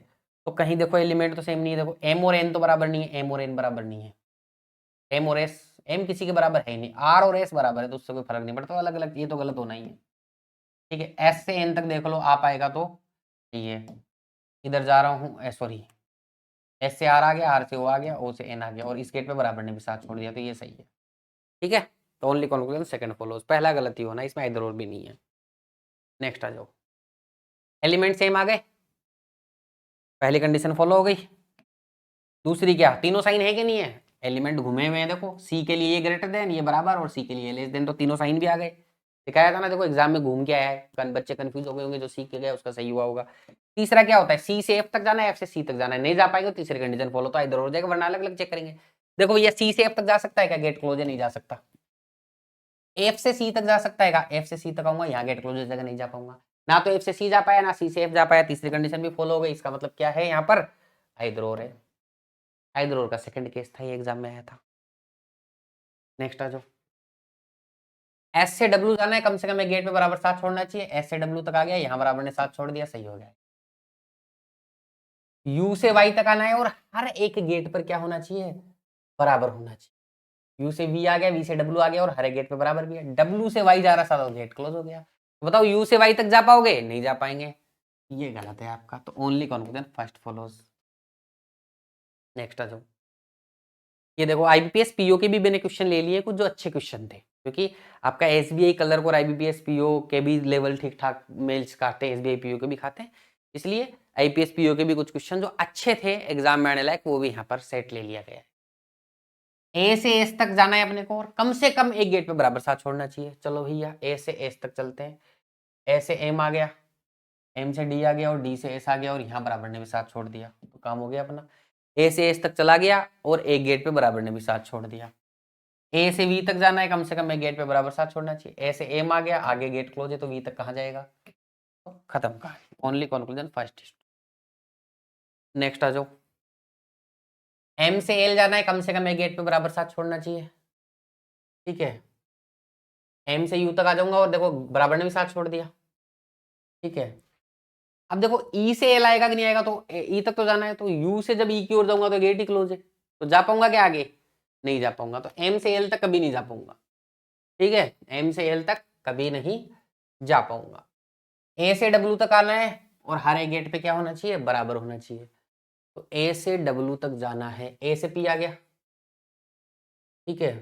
तो कहीं देखो एलिमेंट तो सेम नहीं है, देखो एम और एन तो बराबर नहीं है, एम और एन बराबर नहीं है, एम और एस, एम किसी के बराबर है ही नहीं, आर और एस बराबर है, तो उससे कोई फर्क नहीं पड़ता, अलग अलग, ये तो गलत होना ही है, ठीक है। एस से एन तक देख लो, आ पाएगा तो ये इधर जा रहा हूँ, सॉरी एस से आर आ गया, आर से ओ आ गया, ओ से एन आ गया, और इस गेट पे बराबर ने भी साथ छोड़ दिया, तो ये सही है, ठीक है। तो ओनली कंक्लूजन सेकंड फॉलोज, पहला गलती होना, इसमें इधर और भी नहीं है। नेक्स्ट आ जाओ, एलिमेंट सेम आ गए, पहली कंडीशन फॉलो हो गई। दूसरी क्या, तीनों साइन है कि नहीं है, एलिमेंट घूमे हुए हैं, देखो सी के लिए ये ग्रेटर देन, ये बराबर, और सी के लिए लेस देन, तो तीनों साइन भी आ गए। दिखाया था ना, देखो एग्जाम में घूम के आया है, बच्चे कंफ्यूज हो गए होंगे, जो सी के गए उसका सही हुआ होगा। तीसरा क्या होता है, सी से एफ तक जाना है, एफ से सी तक जाना है, नहीं जा पाएंगे, तीसरी कंडीशन फॉलो, तो इधर हो जाएगा, वरना अलग अलग चेक करेंगे। देखो भैया सी से एफ तक जा सकता है क्या, गेट क्लोज है, नहीं जा सकता। एफ से सी तक जा सकता है क्या, एफ से सी तक आऊंगा, यहाँ गेट क्लोज हो जाएगा, नहीं जा पाऊंगा। ना तो एफ से सी जा पाया, ना सी से एफ जा पाया, तीसरी कंडीशन भी फॉलो हो गई, इसका मतलब क्या है यहाँ पर, इधर और है। इधर और का सेकंड केस था, ये एग्जाम में आया था। नेक्स्ट आ जाओ, एस से डब्ल्यू जाना है, कम से कम एक गेट पे बराबर साथ छोड़ना चाहिए, एस से डब्ल्यू तक आ गया, यहाँ बराबर ने साथ छोड़ दिया, सही हो गया। यू से वाई तक आना है, और हर एक गेट पर क्या होना चाहिए, बराबर होना चाहिए। यू से वी आ गया, वी से डब्ल्यू आ गया, और हर एक गेट पे बराबर भी है। डब्ल्यू से वाई जा रहा था तो गेट क्लोज हो गया। तो बताओ यू से वाई तक जा पाओगे, नहीं जा पाएंगे, ये गलत है आपका, तो only conclusion first follows. Next आ जाओ, ये देखो आईबीपीएस पीओ के भी मैंने क्वेश्चन ले लिए कुछ जो अच्छे क्वेश्चन थे, क्योंकि आपका एसबीआई कलर और आईबीपीएस पीओ के भी लेवल ठीक ठाक मेल्स खाते हैं, एसबीआई पीओ के भी खाते हैं, इसलिए आईपीएस पीओ के भी कुछ क्वेश्चन जो अच्छे थे एग्जाम में आने लायक, वो भी यहाँ पर सेट ले लिया गया है। ए से एस तक जाना है अपने को, और कम से कम एक गेट पे बराबर साथ छोड़ना चाहिए। चलो भैया ए से एस तक चलते हैं, ए से एम आ गया, एम से डी आ गया, और डी से एस आ गया, और यहाँ बराबर ने भी साथ छोड़ दिया, तो काम हो गया अपना। ए से एस तक चला गया और एक गेट पे बराबर ने भी साथ छोड़ दिया। ए से वी तक जाना है, कम से कम एक गेट पे बराबर साथ छोड़ना चाहिए। ए से एम आ गया, आगे गेट क्लोज है, तो वी तक कहाँ जाएगा, तो खत्म कहानी, ओनली कंक्लूजन फर्स्ट। नेक्स्ट आ जाओ, एम से एल जाना है, कम से कम एक गेट पे बराबर साथ छोड़ना चाहिए, ठीक है। एम से यू तक आ जाऊंगा, और देखो बराबर ने भी साथ छोड़ दिया, ठीक है। अब देखो ई से एल आएगा कि नहीं आएगा, तो ई तक तो जाना है, तो यू से जब ई की ओर जाऊंगा तो गेट ही क्लोज है, तो जा पाऊंगा क्या आगे, नहीं जा पाऊंगा, तो एम से एल तक कभी नहीं जा पाऊंगा, ठीक है, M से L तक कभी नहीं जा पाऊंगा। A से W तक आना है और हर एक गेट पे क्या होना चाहिए, बराबर होना चाहिए। तो A से W तक जाना है, A से P आ गया, ठीक है।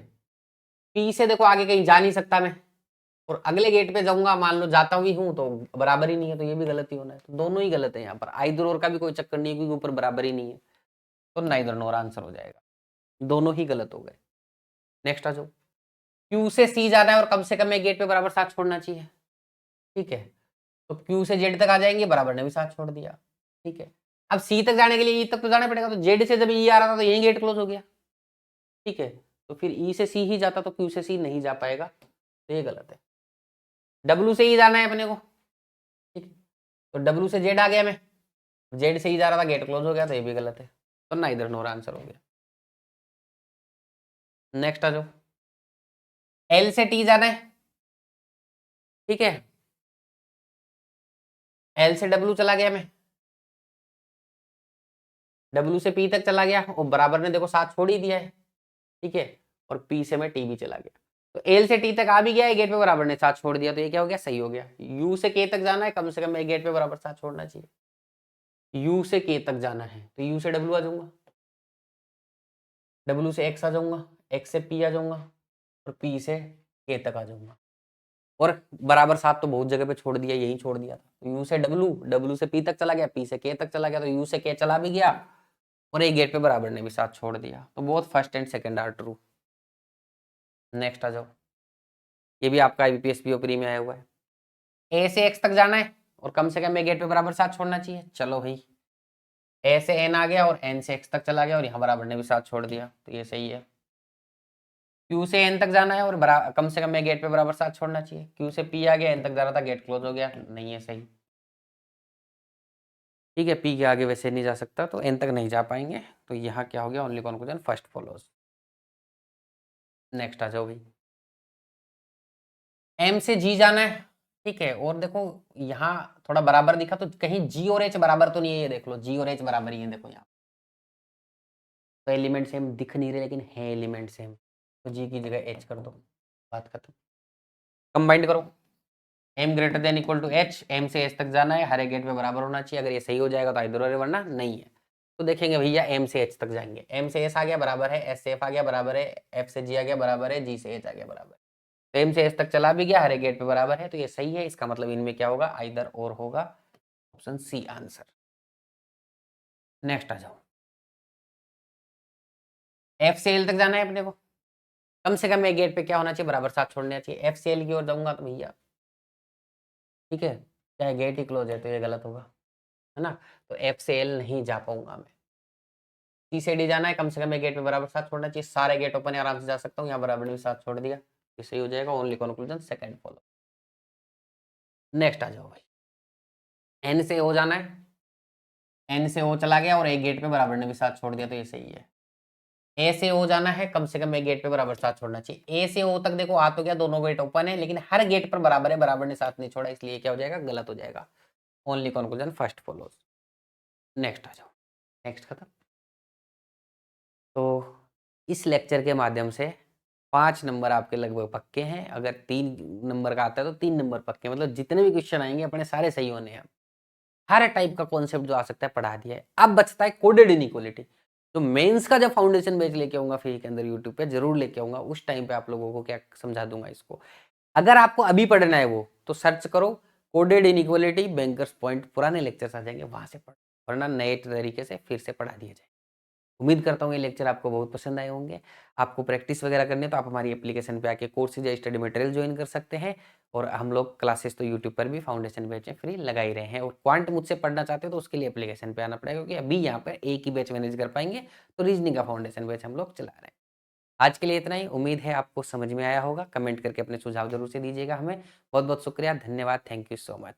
P से देखो आगे कहीं जा नहीं सकता मैं, और अगले गेट पे जाऊंगा, मान लो जाता भी हूं तो बराबर ही नहीं है, तो ये भी गलत ही होना है। तो दोनों ही गलत है यहाँ पर, आइदर और का भी कोई चक्कर नहीं है क्योंकि ऊपर बराबर ही नहीं है, तो नाइदर नोर आंसर हो जाएगा, दोनों ही गलत हो गए। नेक्स्ट आ जाओ, Q से C जाना है और कम से कम एक गेट पे बराबर साथ छोड़ना चाहिए, ठीक है। तो Q से Z तक आ जाएंगे, बराबर ने भी साथ छोड़ दिया, ठीक है। अब C तक जाने के लिए E तक तो जाना पड़ेगा, तो Z से जब E आ रहा था तो यही गेट क्लोज हो गया, ठीक है। तो फिर E से C ही जाता तो Q से C नहीं जा पाएगा, तो ये गलत है। W से E जाना है अपने को, ठीक है, तो W से Z आ गया, मैं Z से ही जा रहा था, गेट क्लोज हो गया, तो ये भी गलत है, तो ना इधर नोर आंसर हो गया। नेक्स्ट आ जाओ, L से T जाना है, ठीक है, L से W चला गया मैं, W से P तक चला गया और बराबर ने देखो साथ छोड़ ही दिया है, ठीक है, और P से मैं T भी चला गया, तो L से T तक आ भी गया है, गेट पे बराबर ने साथ छोड़ दिया, तो ये क्या हो गया, सही हो गया। U से K तक जाना है, कम से कम एक गेट पे बराबर साथ छोड़ना चाहिए। U से K तक जाना है तो U से W आ जाऊंगा, W से X आ जाऊंगा, X से P आ जाऊंगा और P से K तक आ जाऊंगा, और बराबर साथ तो बहुत जगह पे छोड़ दिया, यही छोड़ दिया था। तो U से W, W से P तक चला गया, P से K तक चला गया, तो U से K चला भी गया और एक गेट पे बराबर ने भी साथ छोड़ दिया, तो both first and second are true. Next आ जाओ, ये भी आपका IBPS PO प्री में आया हुआ है। A से X तक जाना है और कम से कम एक गेट पे बराबर साथ छोड़ना चाहिए, चलो भाई A से N आ गया और N से X तक चला गया और यहाँ बराबर ने भी साथ छोड़ दिया, तो ये सही है। Q से N तक जाना है और कम से कम एक गेट पे बराबर साथ छोड़ना चाहिए, Q से P आ गया, N तक जा रहा था, गेट क्लोज हो गया, नहीं है सही, ठीक है। P के आगे वैसे नहीं जा सकता तो N तक नहीं जा पाएंगे, तो यहाँ क्या हो गया, only conclusion first follows. Next आ जाओ भाई, M से G जाना है, ठीक है, और देखो यहाँ थोड़ा बराबर दिखा तो कहीं G और H बराबर तो नहीं है, ये देख लो G और H बराबर ही है, देखो यहाँ तो एलिमेंट सेम दिख नहीं रहे लेकिन है एलिमेंट सेम, तो G की जगह H कर दो, बात खत्म। कंबाइंड करो, M greater than equal to H, M से H तक जाना है, हर एक गेट पे बराबर होना चाहिए, अगर ये सही हो जाएगा तो इधर और वरना नहीं है। तो देखेंगे भैया M से H तक जाएंगे, M से S आ गया बराबर है, S से F आ गया बराबर है, F से G आ गया बराबर है, G से H आ गया बराबर है, तो M से S तक चला भी गया, हर एक गेट पे बराबर है, तो ये सही है। इसका मतलब इनमें क्या होगा, आइदर और होगा, ऑप्शन सी आंसर। नेक्स्ट आ जाओ, F से L तक जाना है अपने को, कम से कम एक गेट पे क्या होना चाहिए, बराबर साथ छोड़ना चाहिए। F से L की ओर जाऊंगा तो भैया, ठीक है, चाहे गेट ही क्लोज है तो ये गलत होगा, है ना, तो F से L नहीं जा पाऊंगा मैं। C से D जाना है, कम से कम एक गेट पे बराबर साथ छोड़ना चाहिए, सारे गेट ओपन है, आराम से जा सकता हूँ, यहाँ बराबर ने भी साथ छोड़ दिया, ये सही हो जाएगा, only conclusion second follow. Next आ जाओ भाई, N से O जाना है, N से O चला गया और एक गेट पे बराबर ने भी साथ छोड़ दिया, तो ये सही है। A से O जाना है, कम से कम एक गेट पे बराबर साथ छोड़ना चाहिए, A से O तक देखो आ तो गया, दोनों गेट ओपन है, लेकिन हर गेट पर बराबर है, बराबर ने साथ नहीं छोड़ा, इसलिए क्या हो जाएगा, गलत हो जाएगा, only conclusion first follows. Next आ जाओ, नेक्स्ट खत्म। तो इस लेक्चर के माध्यम से 5 नंबर आपके लगभग पक्के हैं, अगर 3 नंबर का आता है तो 3 नंबर पक्के, मतलब जितने भी क्वेश्चन आएंगे अपने सारे सही होने हैं। हर टाइप का कॉन्सेप्ट जो आ सकता है पढ़ा दिया है। अब बचता है कोडेड इनइक्वालिटी, तो मेंस का जब फाउंडेशन बैच लेके आऊंगा फ्री के अंदर यूट्यूब पे जरूर लेके आऊंगा, उस टाइम पे आप लोगों को क्या समझा दूंगा इसको। अगर आपको अभी पढ़ना है वो तो सर्च करो कोडेड इनइक्वालिटी बैंकर्स पॉइंट, पुराने लेक्चर्स आ जाएंगे, वहां से पढ़ो, वरना नए तरीके से फिर से पढ़ा दिया जाए। उम्मीद करता हूँ ये लेक्चर आपको बहुत पसंद आए होंगे। आपको प्रैक्टिस वगैरह करनी है तो आप हमारी एप्लीकेशन पे आके कोर्सेज या स्टडी मटेरियल ज्वाइन कर सकते हैं, और हम लोग क्लासेस तो यूट्यूब पर भी फाउंडेशन बैच में फ्री लगा ही रहे हैं। और क्वांट मुझसे पढ़ना चाहते हो तो उसके लिए एप्लीकेशन पे आना पड़ेगा, क्योंकि अभी यहाँ पर एक ही बैच मैनेज कर पाएंगे, तो रीजनिंग का फाउंडेशन बैच हम लोग चला रहे हैं। आज के लिए इतना ही, उम्मीद है आपको समझ में आया होगा। कमेंट करके अपने सुझाव जरूर से दीजिएगा हमें। बहुत बहुत शुक्रिया, धन्यवाद, थैंक यू सो मच।